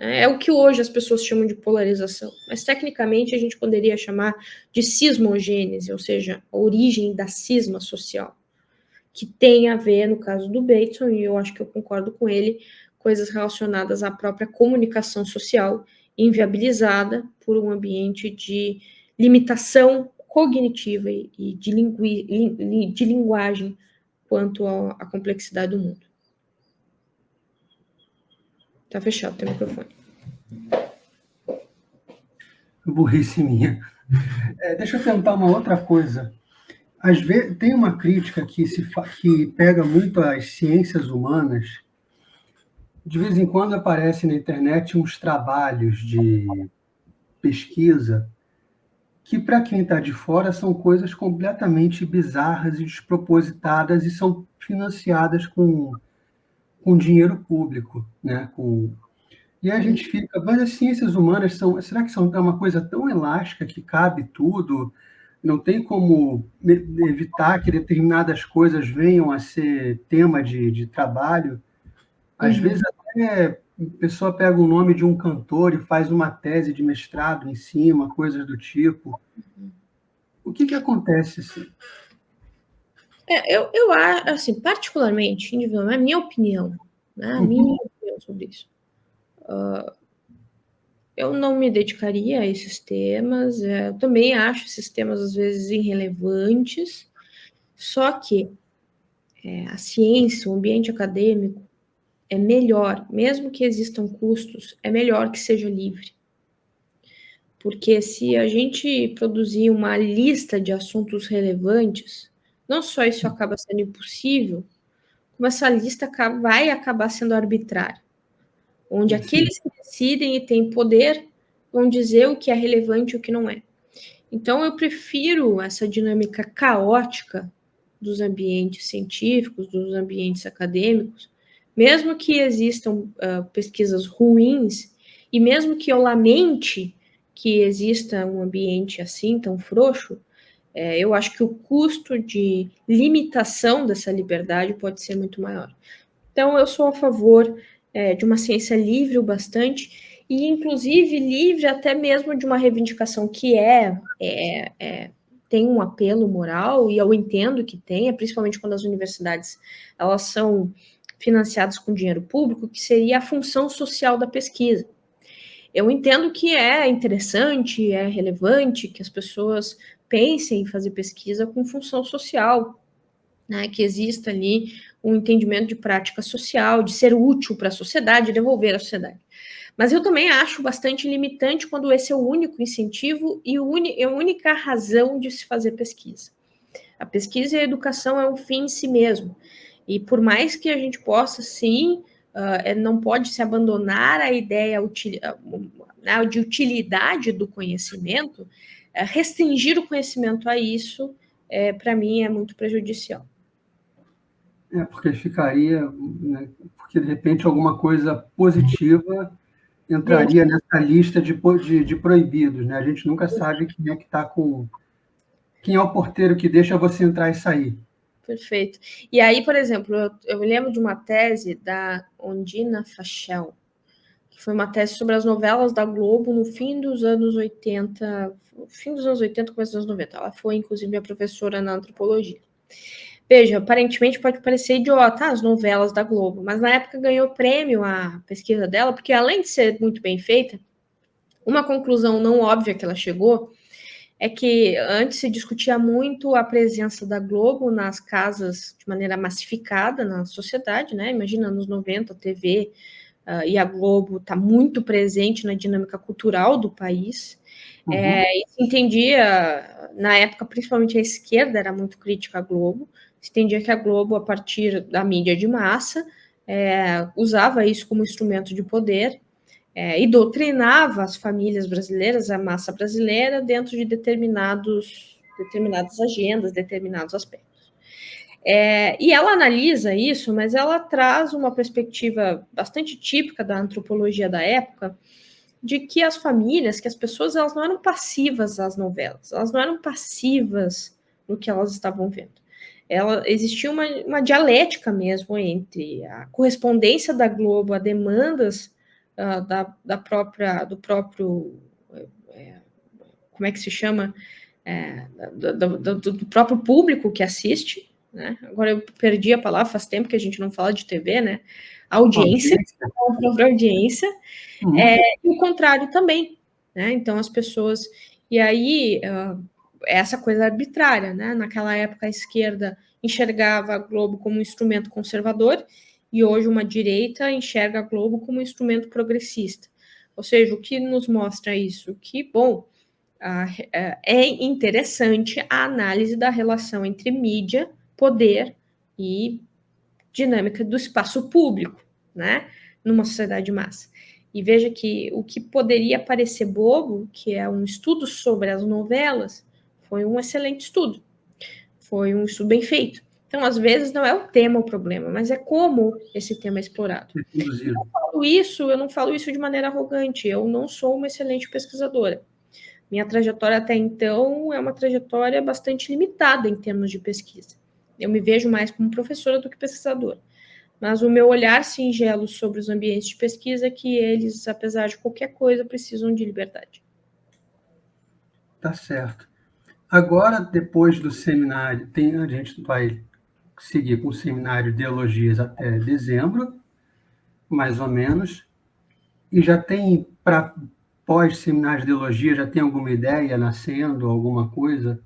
É o que hoje as pessoas chamam de polarização, mas tecnicamente a gente poderia chamar de cismogênese, ou seja, a origem da cisma social, que tem a ver, no caso do Bateson, e eu acho que eu concordo com ele, coisas relacionadas à própria comunicação social, inviabilizada por um ambiente de limitação cognitiva e de linguagem quanto à complexidade do mundo. Tá fechado, tem microfone. Burrice minha. Deixa eu tentar uma outra coisa. Às vezes, tem uma crítica que pega muito as ciências humanas. De vez em quando aparece na internet uns trabalhos de pesquisa que, para quem está de fora, são coisas completamente bizarras e despropositadas e são financiadas com dinheiro público, né? E a gente fica, mas as ciências humanas será que são uma coisa tão elástica que cabe tudo? Não tem como evitar que determinadas coisas venham a ser tema de trabalho? Às vezes até a pessoa pega o nome de um cantor e faz uma tese de mestrado em cima, coisas do tipo. O que acontece assim? Eu acho, assim, particularmente, individualmente, a minha opinião, né? A minha opinião sobre isso. Eu não me dedicaria a esses temas, eu também acho esses temas, às vezes, irrelevantes, só que a ciência, o ambiente acadêmico, é melhor, mesmo que existam custos, é melhor que seja livre. Porque se a gente produzir uma lista de assuntos relevantes, não só isso acaba sendo impossível, como essa lista vai acabar sendo arbitrária, onde aqueles que decidem e têm poder vão dizer o que é relevante e o que não é. Então, eu prefiro essa dinâmica caótica dos ambientes científicos, dos ambientes acadêmicos, mesmo que existam pesquisas ruins, e mesmo que eu lamente que exista um ambiente assim, tão frouxo, eu acho que o custo de limitação dessa liberdade pode ser muito maior. Então, eu sou a favor de uma ciência livre o bastante, e inclusive livre até mesmo de uma reivindicação que tem um apelo moral, e eu entendo que tenha, principalmente quando as universidades elas são financiadas com dinheiro público, que seria a função social da pesquisa. Eu entendo que é interessante, é relevante que as pessoas pensem em fazer pesquisa com função social, né, que exista ali um entendimento de prática social, de ser útil para a sociedade, devolver à sociedade. Mas eu também acho bastante limitante quando esse é o único incentivo e a única razão de se fazer pesquisa. A pesquisa e a educação é um fim em si mesmo. E por mais que a gente possa, sim, não pode se abandonar a ideia de utilidade do conhecimento, restringir o conhecimento a isso, para mim, é muito prejudicial. Porque ficaria, né, porque de repente alguma coisa positiva entraria nessa lista de proibidos, né? A gente nunca sabe quem é que está quem é o porteiro que deixa você entrar e sair. Perfeito. E aí, por exemplo, eu me lembro de uma tese da Ondina Fachel, que foi uma tese sobre as novelas da Globo no fim dos anos 80, começo dos anos 90. Ela foi, inclusive, a professora na antropologia. Veja, aparentemente pode parecer idiota as novelas da Globo, mas na época ganhou prêmio a pesquisa dela, porque além de ser muito bem feita, uma conclusão não óbvia que ela chegou é que antes se discutia muito a presença da Globo nas casas de maneira massificada na sociedade, né? Imagina, anos 90, a TV e a Globo está muito presente na dinâmica cultural do país. E se entendia, na época, principalmente a esquerda era muito crítica à Globo, se entendia que a Globo, a partir da mídia de massa, usava isso como instrumento de poder, e doutrinava as famílias brasileiras, a massa brasileira, dentro de determinadas agendas, determinados aspectos. E ela analisa isso, mas ela traz uma perspectiva bastante típica da antropologia da época, de que as famílias, que as pessoas, elas não eram passivas às novelas, elas não eram passivas no que elas estavam vendo. Existia uma dialética mesmo entre a correspondência da Globo a demandas do próprio, como é que se chama, do próprio público que assiste, né? Agora eu perdi a palavra, faz tempo que a gente não fala de TV, né? Audiência, a própria audiência, e o contrário também, né? Então as pessoas, e aí essa coisa arbitrária, né? Naquela época a esquerda enxergava a Globo como um instrumento conservador e hoje uma direita enxerga a Globo como um instrumento progressista. Ou seja, o que nos mostra isso? Que, bom, é interessante a análise da relação entre mídia, poder e dinâmica do espaço público, né, numa sociedade de massa. E veja que o que poderia parecer bobo, que é um estudo sobre as novelas, foi um excelente estudo. Foi um estudo bem feito. Então, às vezes, não é o tema o problema, mas é como esse tema é explorado. Eu não falo isso de maneira arrogante, eu não sou uma excelente pesquisadora. Minha trajetória até então é uma trajetória bastante limitada em termos de pesquisa. Eu me vejo mais como professora do que pesquisadora. Mas o meu olhar singelo sobre os ambientes de pesquisa é que eles, apesar de qualquer coisa, precisam de liberdade. Tá certo. Agora, depois do seminário, a gente vai seguir com o seminário de Ideologias até dezembro, mais ou menos, e já tem, para pós-seminário de Ideologia, já tem alguma ideia nascendo, alguma coisa?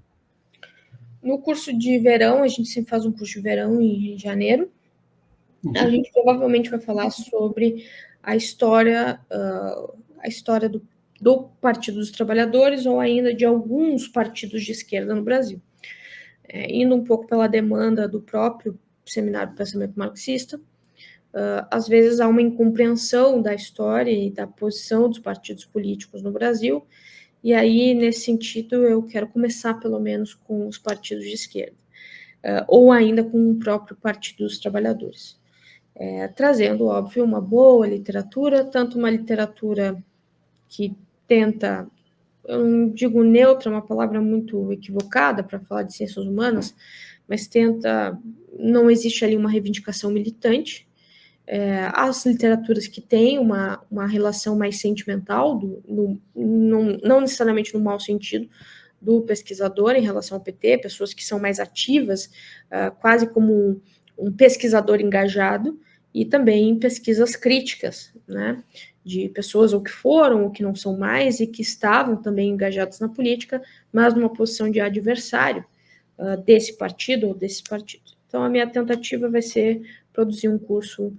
No curso de verão, a gente sempre faz um curso de verão em janeiro, a gente provavelmente vai falar sobre a história do Partido dos Trabalhadores ou ainda de alguns partidos de esquerda no Brasil. Indo um pouco pela demanda do próprio Seminário do Pensamento Marxista, às vezes há uma incompreensão da história e da posição dos partidos políticos no Brasil, e aí, nesse sentido, eu quero começar pelo menos com os partidos de esquerda, ou ainda com o próprio Partido dos Trabalhadores. Trazendo, óbvio, uma boa literatura, tanto uma literatura que tenta, eu não digo neutra, uma palavra muito equivocada para falar de ciências humanas, mas tenta, não existe ali uma reivindicação militante, as literaturas que têm uma relação mais sentimental, não necessariamente no mau sentido, do pesquisador em relação ao PT, pessoas que são mais ativas, quase como um pesquisador engajado, e também pesquisas críticas, né, de pessoas ou que foram ou que não são mais e que estavam também engajadas na política, mas numa posição de adversário desse partido ou desses partidos. Então, a minha tentativa vai ser produzir um curso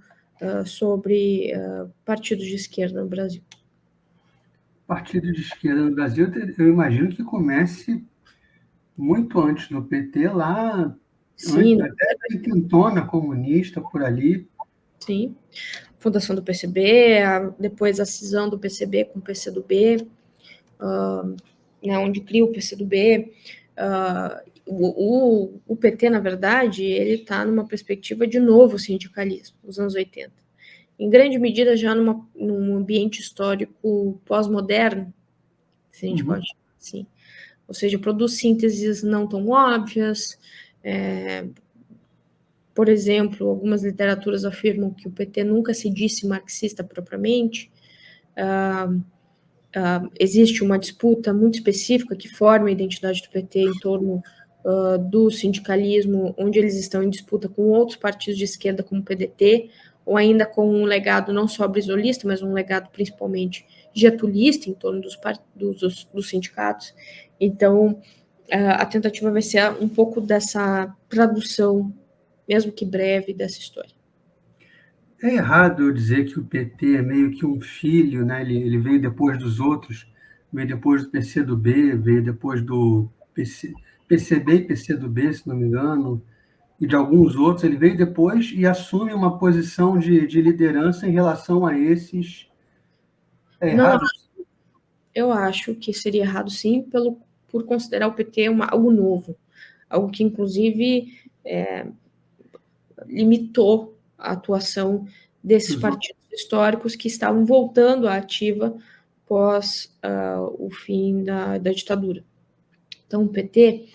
sobre partidos de esquerda no Brasil. Partido de esquerda no Brasil, eu imagino que comece muito antes do PT, lá, sim, até da intentona comunista, por ali. Sim, fundação do PCB, depois a cisão do PCB com o PCdoB, né, onde cria o PCdoB. O PT, na verdade, ele está numa perspectiva de novo sindicalismo, nos anos 80. Em grande medida, já num ambiente histórico pós-moderno, se a gente pode chamar assim. Ou seja, produz sínteses não tão óbvias. Por exemplo, algumas literaturas afirmam que o PT nunca se disse marxista propriamente. Existe uma disputa muito específica que forma a identidade do PT em torno do sindicalismo, onde eles estão em disputa com outros partidos de esquerda, como o PDT, ou ainda com um legado não só brisolista, mas um legado principalmente getulista em torno dos sindicatos. Então, a tentativa vai ser um pouco dessa tradução, mesmo que breve, dessa história. É errado eu dizer que o PT é meio que um filho, né? Ele veio depois dos outros, veio depois do PCdoB, veio depois do PCB e PCdoB, se não me engano, e de alguns outros. Ele veio depois e assume uma posição de liderança em relação a esses. É errado? Não, eu acho que seria errado, sim, por considerar o PT algo novo, algo que, inclusive, limitou a atuação desses partidos históricos que estavam voltando à ativa pós o fim da ditadura. Então, o PT,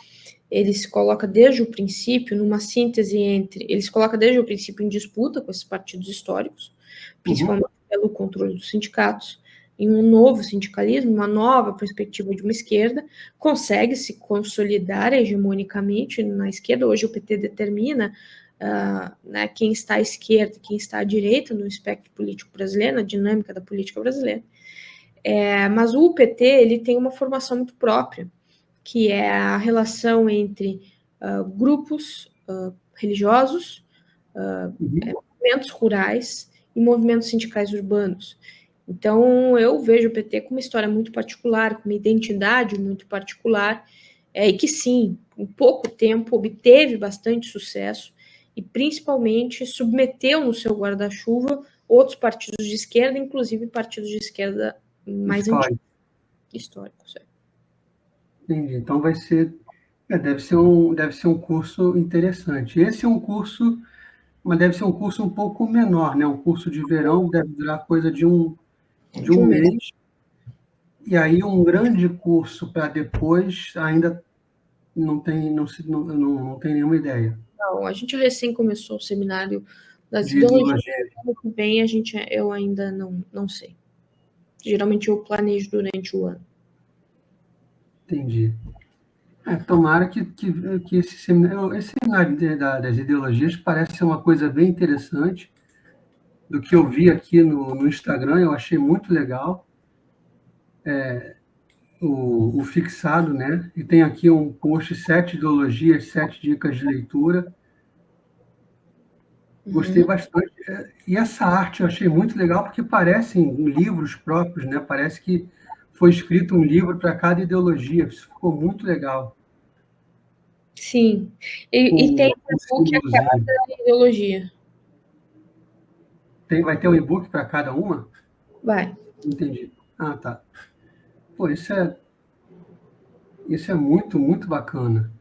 ele se coloca desde o princípio numa síntese ele se coloca desde o princípio em disputa com esses partidos históricos, principalmente pelo controle dos sindicatos, em um novo sindicalismo, uma nova perspectiva de uma esquerda, consegue se consolidar hegemonicamente na esquerda. Hoje o PT determina né, quem está à esquerda e quem está à direita no espectro político brasileiro, na dinâmica da política brasileira. Mas o PT ele tem uma formação muito própria, que é a relação entre grupos religiosos, movimentos rurais e movimentos sindicais urbanos. Então, eu vejo o PT com uma história muito particular, com uma identidade muito particular, e que, sim, em pouco tempo obteve bastante sucesso e, principalmente, submeteu no seu guarda-chuva outros partidos de esquerda, inclusive partidos de esquerda mais antigos. Históricos. Entendi. Então, vai ser... deve ser um curso interessante. Esse é um curso, mas deve ser um curso um pouco menor, né? Um curso de verão, deve durar coisa de um mês. E aí um grande curso para depois ainda não tem nenhuma ideia. Não, a gente recém começou o seminário das De ideologias. ideologia. Ano que vem eu ainda não sei. Geralmente eu planejo durante o ano. Entendi. Tomara que esse seminário das ideologias parece ser uma coisa bem interessante. Do que eu vi aqui no Instagram, eu achei muito legal. O fixado, né? E tem aqui um post, 7 ideologias, 7 dicas de leitura. Gostei bastante. E essa arte eu achei muito legal, porque parecem livros próprios, né? Parece que foi escrito um livro para cada ideologia. Isso ficou muito legal. Sim. E tem um e-book a cada ideologia. Vai ter um e-book para cada uma? Vai. Entendi. Ah, tá. Pô, isso é muito, muito bacana.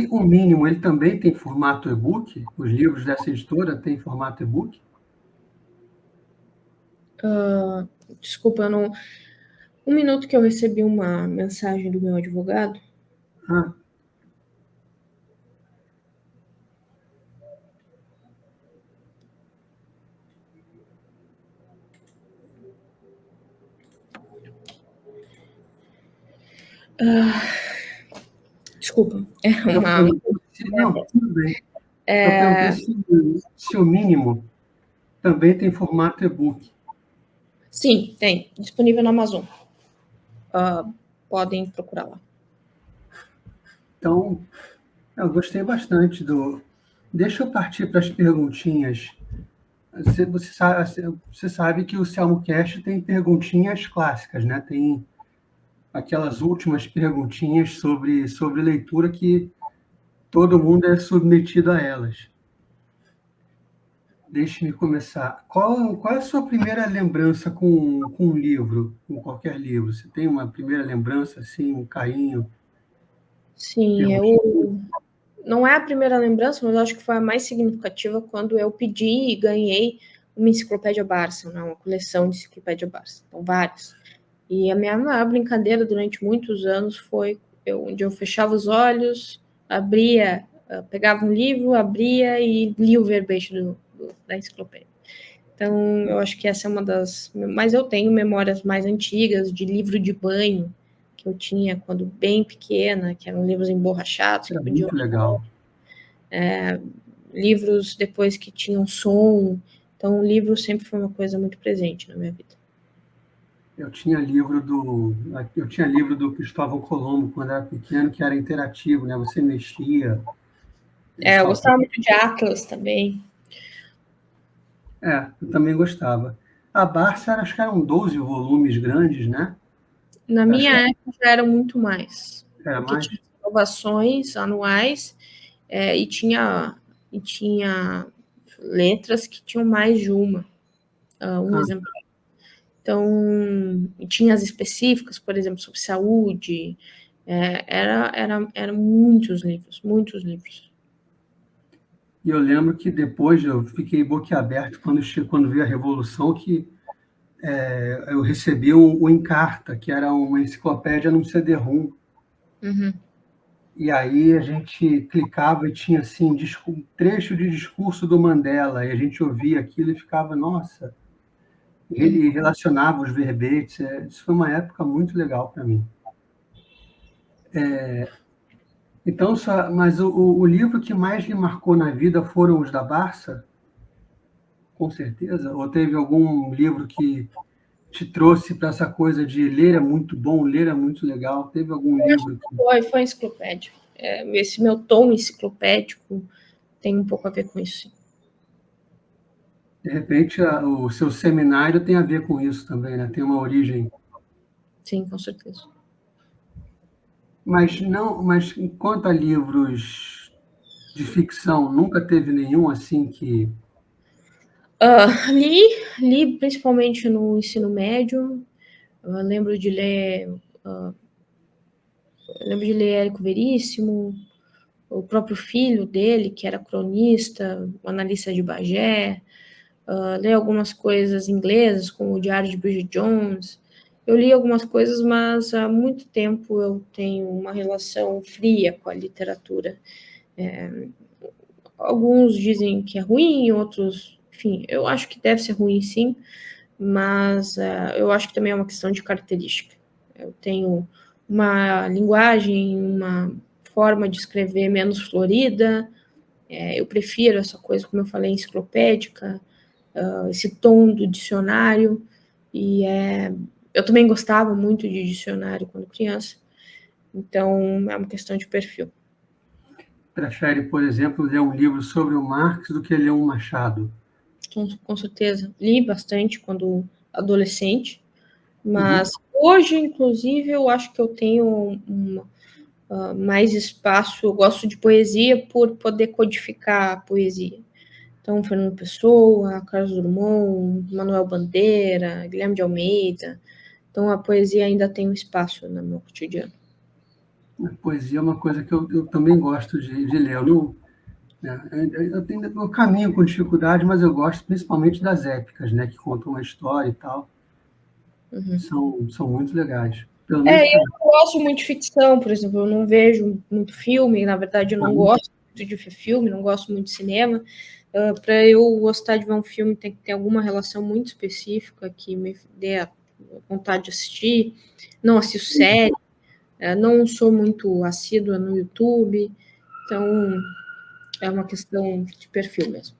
O Mínimo, ele também tem formato e-book? Os livros dessa editora têm formato e-book? Desculpa, não. Um minuto que eu recebi uma mensagem do meu advogado. Desculpa. Não, tudo bem. Eu perguntei se o Mínimo também tem formato e-book. Sim, tem. Disponível na Amazon. Podem procurar lá. Então, eu gostei bastante Deixa eu partir para as perguntinhas. Você sabe que o SelmoCast tem perguntinhas clássicas, né? Tem aquelas últimas perguntinhas sobre leitura que todo mundo é submetido a elas. Deixe-me começar. Qual é a sua primeira lembrança com um livro, com qualquer livro? Você tem uma primeira lembrança, assim, um carinho? Sim, não é a primeira lembrança, mas acho que foi a mais significativa quando eu pedi e ganhei uma enciclopédia Barça, né? Uma coleção de enciclopédia Barça. Então, várias. E a minha maior brincadeira durante muitos anos foi onde eu fechava os olhos, abria, pegava um livro, abria e lia o verbete da enciclopédia. Então, eu acho que essa é uma das... Mas eu tenho memórias mais antigas de livro de banho, que eu tinha quando bem pequena, que eram livros emborrachados. Era muito legal. Livros depois que tinham som. Então, o livro sempre foi uma coisa muito presente na minha vida. Eu tinha livro do Cristóvão Colombo quando era pequeno, que era interativo, né? Você mexia. Eu gostava muito de Atlas também. Eu também gostava. A Barça, acho que eram 12 volumes grandes, né? Na minha época já eram muito mais. Era porque mais? tinha inovações anuais e tinha letras que tinham mais de uma, exemplar. Então, tinha as específicas, por exemplo, sobre saúde. Eram muitos livros, muitos livros. E eu lembro que depois eu fiquei boquiaberto quando veio a Revolução, que eu recebi o Encarta, que era uma enciclopédia num CD-ROM. Uhum. e aí a gente clicava e tinha assim trecho de discurso do Mandela, e a gente ouvia aquilo e ficava, nossa, ele relacionava os verbetes. Isso foi uma época muito legal para mim. Então, mas o livro que mais lhe marcou na vida foram os da Barça? Com certeza? Ou teve algum livro que te trouxe para essa coisa de ler é muito bom, ler é muito legal? Teve algum livro que... Foi a enciclopédia. Esse meu tom enciclopédico tem um pouco a ver com isso. De repente, o seu seminário tem a ver com isso também, né? Tem uma origem. Sim, com certeza. Mas quanto a livros de ficção, nunca teve nenhum assim que... Li principalmente no ensino médio. Lembro de ler Érico Veríssimo, o próprio filho dele, que era cronista, o analista de Bagé. Li algumas coisas inglesas, como o Diário de Bridget Jones. Eu li algumas coisas, mas há muito tempo eu tenho uma relação fria com a literatura. Alguns dizem que é ruim, outros, enfim, eu acho que deve ser ruim, sim, mas eu acho que também é uma questão de característica. Eu tenho uma linguagem, uma forma de escrever menos florida, eu prefiro essa coisa, como eu falei, enciclopédica, esse tom do dicionário, e eu também gostava muito de dicionário quando criança, então é uma questão de perfil. Prefere, por exemplo, ler um livro sobre o Marx do que ler um Machado? Com certeza. Li bastante quando adolescente, mas hoje, inclusive, eu acho que eu tenho mais espaço. Eu gosto de poesia por poder codificar a poesia. Então, Fernando Pessoa, Carlos Drummond, Manuel Bandeira, Guilherme de Almeida. Então, a poesia ainda tem um espaço no meu cotidiano. A poesia é uma coisa que eu também gosto de ler. Eu caminho com dificuldade, mas eu gosto principalmente das épicas, né, que contam uma história e tal. São muito legais. Pelo menos Eu não gosto muito de ficção, por exemplo, eu não vejo muito filme, na verdade eu não gosto muito de ver filme, não gosto muito de cinema. Para eu gostar de ver um filme tem que ter alguma relação muito específica que me dê a vontade de assistir. Não assisto série, não sou muito assídua no YouTube, então é uma questão de perfil mesmo.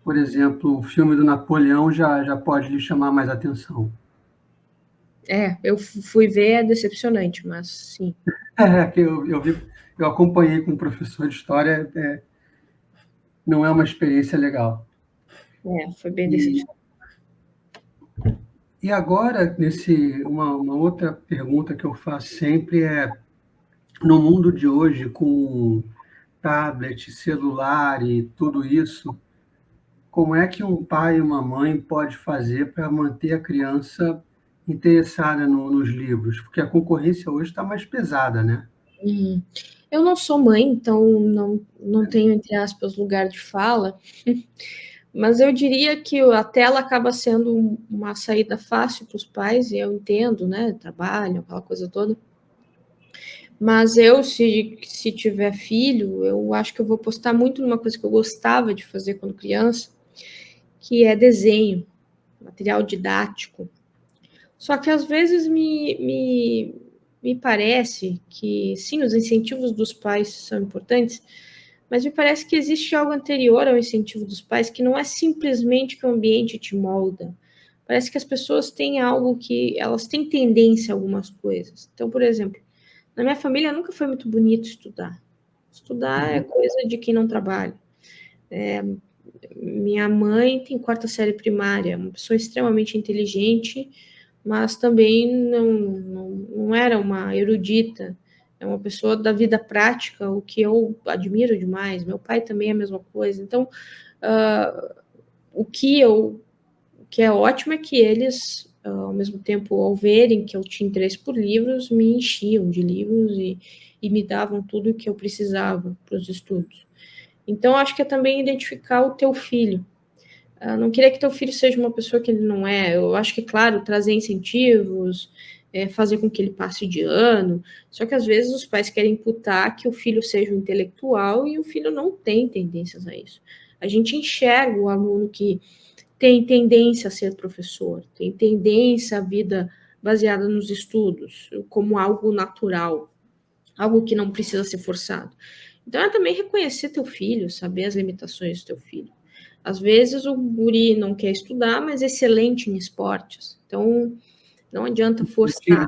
Por exemplo, o filme do Napoleão já pode lhe chamar mais atenção. Eu fui ver, é decepcionante, mas sim. Que eu acompanhei com um professor de história, não é uma experiência legal. Foi bem decepcionante. E agora, uma outra pergunta que eu faço sempre é, no mundo de hoje, com tablet, celular e tudo isso, como é que um pai e uma mãe pode fazer para manter a criança interessada nos livros? Porque a concorrência hoje está mais pesada, né? Eu não sou mãe, então não tenho, entre aspas, lugar de fala, mas eu diria que a tela acaba sendo uma saída fácil para os pais, e eu entendo, né? Trabalho, aquela coisa toda. Mas se tiver filho, eu acho que eu vou postar muito numa coisa que eu gostava de fazer quando criança, que é desenho, material didático. Só que às vezes me parece que, sim, os incentivos dos pais são importantes, mas me parece que existe algo anterior ao incentivo dos pais, que não é simplesmente que o ambiente te molda. Parece que as pessoas têm algo que elas têm tendência a algumas coisas. Então, por exemplo, na minha família nunca foi muito bonito estudar. Estudar é coisa de quem não trabalha. Minha mãe tem 4ª série primária, uma pessoa extremamente inteligente, mas também não era uma erudita, é uma pessoa da vida prática, o que eu admiro demais. Meu pai também é a mesma coisa. Então, o que é ótimo é que eles, ao mesmo tempo, ao verem que eu tinha interesse por livros, me enchiam de livros e me davam tudo o que eu precisava para os estudos. Então, acho que é também identificar o teu filho. Não querer que teu filho seja uma pessoa que ele não é. Eu acho que, claro, trazer incentivos, fazer com que ele passe de ano. Só que às vezes os pais querem imputar que o filho seja um intelectual e o filho não tem tendências a isso. A gente enxerga o aluno que tem tendência a ser professor, tem tendência à vida baseada nos estudos, como algo natural, algo que não precisa ser forçado. Então é também reconhecer teu filho, saber as limitações do teu filho. Às vezes o guri não quer estudar, mas é excelente em esportes. Então não adianta forçar.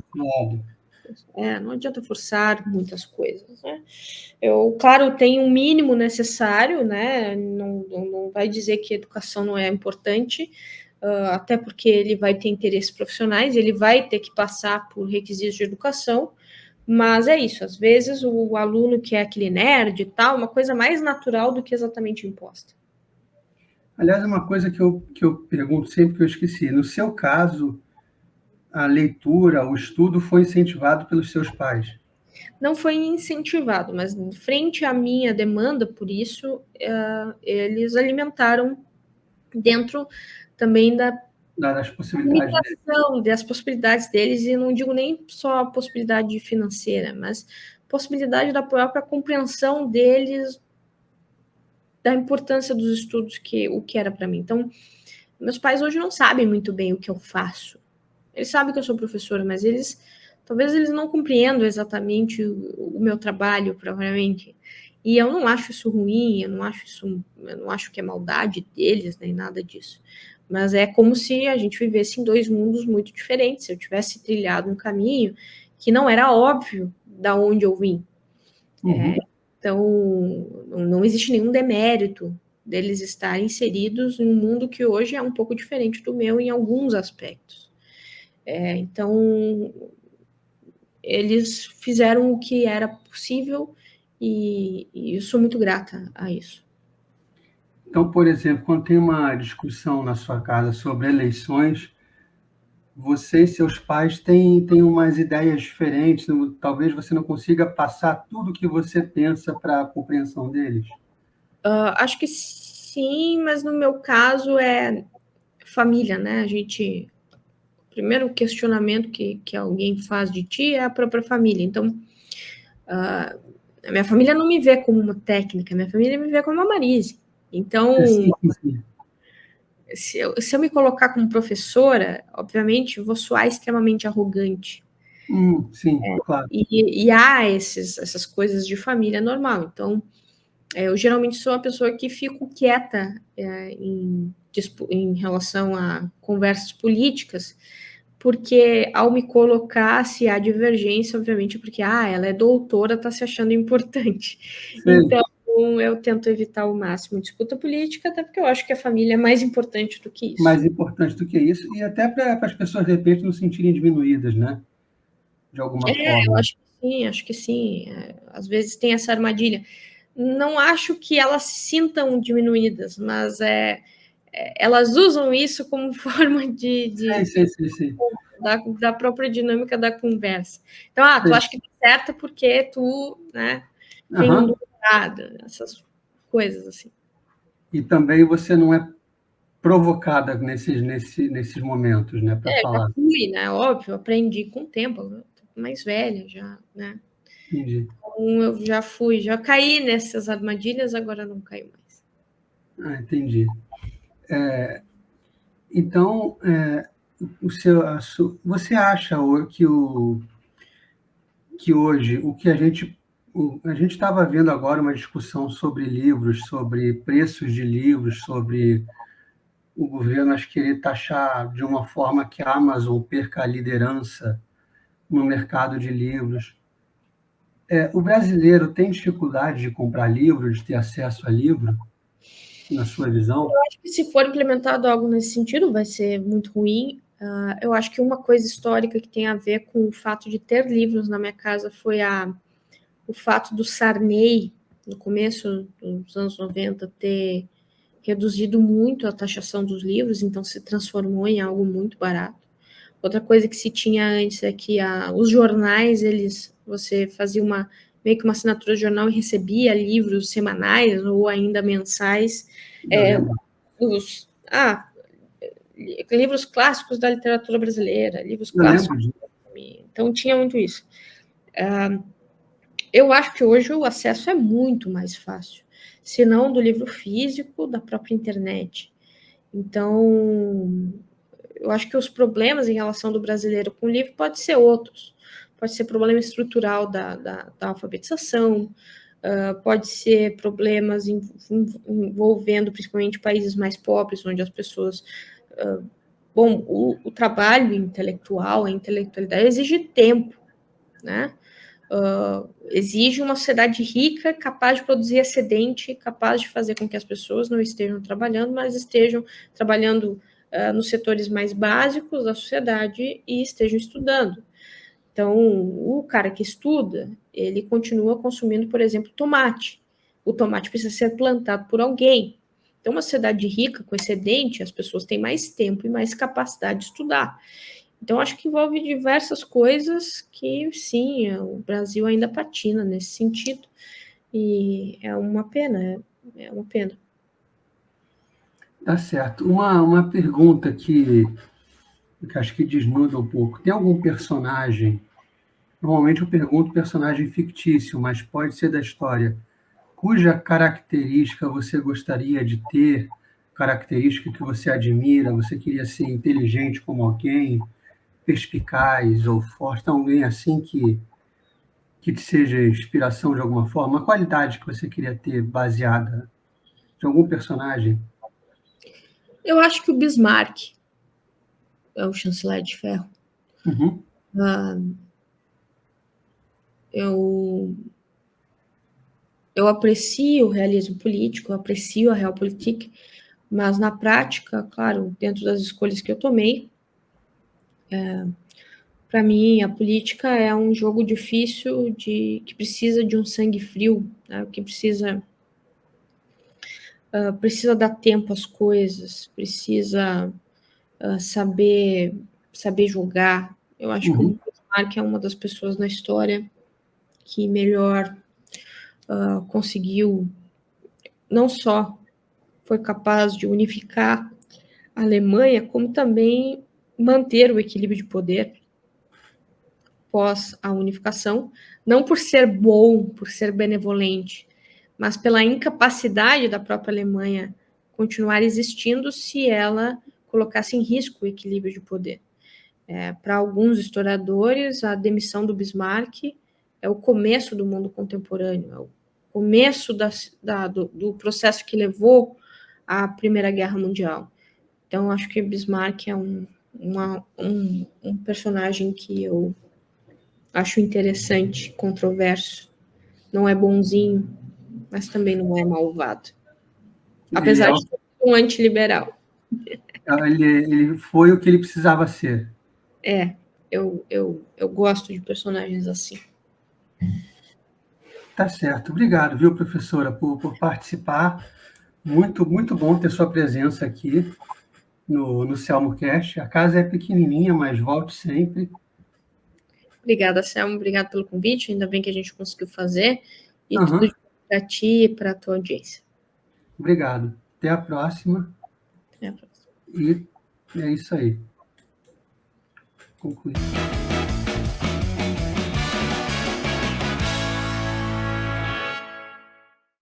Não adianta forçar muitas coisas, né? Claro, tem um mínimo necessário, né? Não vai dizer que educação não é importante, até porque ele vai ter interesses profissionais, ele vai ter que passar por requisitos de educação, mas é isso, às vezes o aluno que é aquele nerd e tal, uma coisa mais natural do que exatamente imposta. Aliás, uma coisa que eu pergunto sempre que eu esqueci, no seu caso, a leitura, o estudo foi incentivado pelos seus pais? Não foi incentivado, mas frente à minha demanda por isso, eles alimentaram dentro também das possibilidades das possibilidades deles, e não digo nem só a possibilidade financeira, mas possibilidade da própria compreensão deles da importância dos estudos, o que era para mim. Então, meus pais hoje não sabem muito bem o que eu faço. Eles sabem que eu sou professora, mas talvez eles não compreendam exatamente o meu trabalho, provavelmente. E eu não acho isso ruim, eu não acho que é maldade deles, nem nada disso. Mas é como se a gente vivesse em dois mundos muito diferentes. Se eu tivesse trilhado um caminho que não era óbvio da onde eu vim. Uhum. Então, não existe nenhum demérito deles estarem inseridos em um mundo que hoje é um pouco diferente do meu em alguns aspectos. Então, eles fizeram o que era possível e eu sou muito grata a isso. Então, por exemplo, quando tem uma discussão na sua casa sobre eleições, você e seus pais têm umas ideias diferentes, talvez você não consiga passar tudo o que você pensa para a compreensão deles? Acho que sim, mas no meu caso é família, né? O primeiro questionamento que alguém faz de ti é a própria família. Então, a minha família não me vê como uma técnica, minha família me vê como uma Marise. Então, sim. Se eu me colocar como professora, obviamente, eu vou soar extremamente arrogante. Sim, claro. E há essas coisas de família normal. Então, eu geralmente sou a pessoa que fico quieta em relação a conversas políticas, porque ao me colocar, se há divergência, obviamente, porque ela é doutora, está se achando importante. Sei. Então, eu tento evitar ao máximo disputa política, até porque eu acho que a família é mais importante do que isso. Mais importante do que isso, e até para as pessoas, de repente, não se sentirem diminuídas, né? De alguma forma. Eu acho que sim. Às vezes tem essa armadilha. Não acho que elas se sintam diminuídas, mas elas usam isso como forma Sim. da própria dinâmica da conversa. Então, tu acha que tá certa porque tu, né, tem um doutorado, essas coisas assim. E também você não é provocada nesses momentos, né, para falar. Já fui, né, óbvio, aprendi com o tempo, eu tô mais velha já, né. Entendi. Então, eu já caí nessas armadilhas, agora não caio mais. Entendi. Então, você acha que hoje o que a gente estava vendo agora uma discussão sobre livros, sobre preços de livros, sobre o governo acho querer taxar de uma forma que a Amazon perca a liderança no mercado de livros. O brasileiro tem dificuldade de comprar livro, de ter acesso a livro, na sua visão? Eu acho que se for implementado algo nesse sentido, vai ser muito ruim. Eu acho que uma coisa histórica que tem a ver com o fato de ter livros na minha casa foi o fato do Sarney, no começo dos anos 90, ter reduzido muito a taxação dos livros, então se transformou em algo muito barato. Outra coisa que se tinha antes é que os jornais, você fazia meio que uma assinatura de jornal e recebia livros semanais ou ainda mensais, livros clássicos da literatura brasileira, livros clássicos Então, tinha muito isso. Eu acho que hoje o acesso é muito mais fácil, se não do livro físico, da própria internet. Então, eu acho que os problemas em relação do brasileiro com o livro podem ser outros. Pode ser problema estrutural da alfabetização, pode ser problemas envolvendo principalmente países mais pobres, onde as pessoas... bom, o trabalho intelectual, a intelectualidade exige tempo, né? Exige uma sociedade rica, capaz de produzir excedente, capaz de fazer com que as pessoas não estejam trabalhando, mas estejam trabalhando nos setores mais básicos da sociedade e estejam estudando. Então, o cara que estuda, ele continua consumindo, por exemplo, tomate. O tomate precisa ser plantado por alguém. Então, uma sociedade rica, com excedente, as pessoas têm mais tempo e mais capacidade de estudar. Então, acho que envolve diversas coisas que, sim, o Brasil ainda patina nesse sentido. E é uma pena, é uma pena. Tá certo. Uma pergunta que acho que desnuda um pouco. Tem algum personagem, normalmente eu pergunto personagem fictício, mas pode ser da história, cuja característica você gostaria de ter, característica que você admira, você queria ser inteligente como alguém, perspicaz ou forte, alguém assim que te seja inspiração de alguma forma, uma qualidade que você queria ter baseada de algum personagem? Eu acho que o Bismarck é o chanceler de ferro. Uhum. Eu aprecio o realismo político, eu aprecio a realpolitik, mas na prática, claro, dentro das escolhas que eu tomei, para mim, a política é um jogo difícil que precisa de um sangue frio, né? Que precisa dar tempo às coisas, precisa saber jogar. Eu acho que o Bismarck é uma das pessoas na história que melhor conseguiu, não só foi capaz de unificar a Alemanha, como também manter o equilíbrio de poder pós a unificação, não por ser bom, por ser benevolente, mas pela incapacidade da própria Alemanha continuar existindo se ela colocasse em risco o equilíbrio de poder. Para alguns historiadores, a demissão do Bismarck é o começo do mundo contemporâneo, é o começo do processo que levou à Primeira Guerra Mundial. Então, acho que Bismarck é um personagem que eu acho interessante, controverso. Não é bonzinho, mas também não é malvado. Apesar de ser um antiliberal. Ele foi o que ele precisava ser. Eu gosto de personagens assim. Tá certo. Obrigado, viu, professora, por participar. Muito, muito bom ter sua presença aqui no CelmoCast. A casa é pequenininha, mas volte sempre. Obrigada, Selma. Obrigada pelo convite. Ainda bem que a gente conseguiu fazer. E tudo de bom para ti e para a tua audiência. Obrigado. Até a próxima. Até a próxima. E é isso aí. Concluído.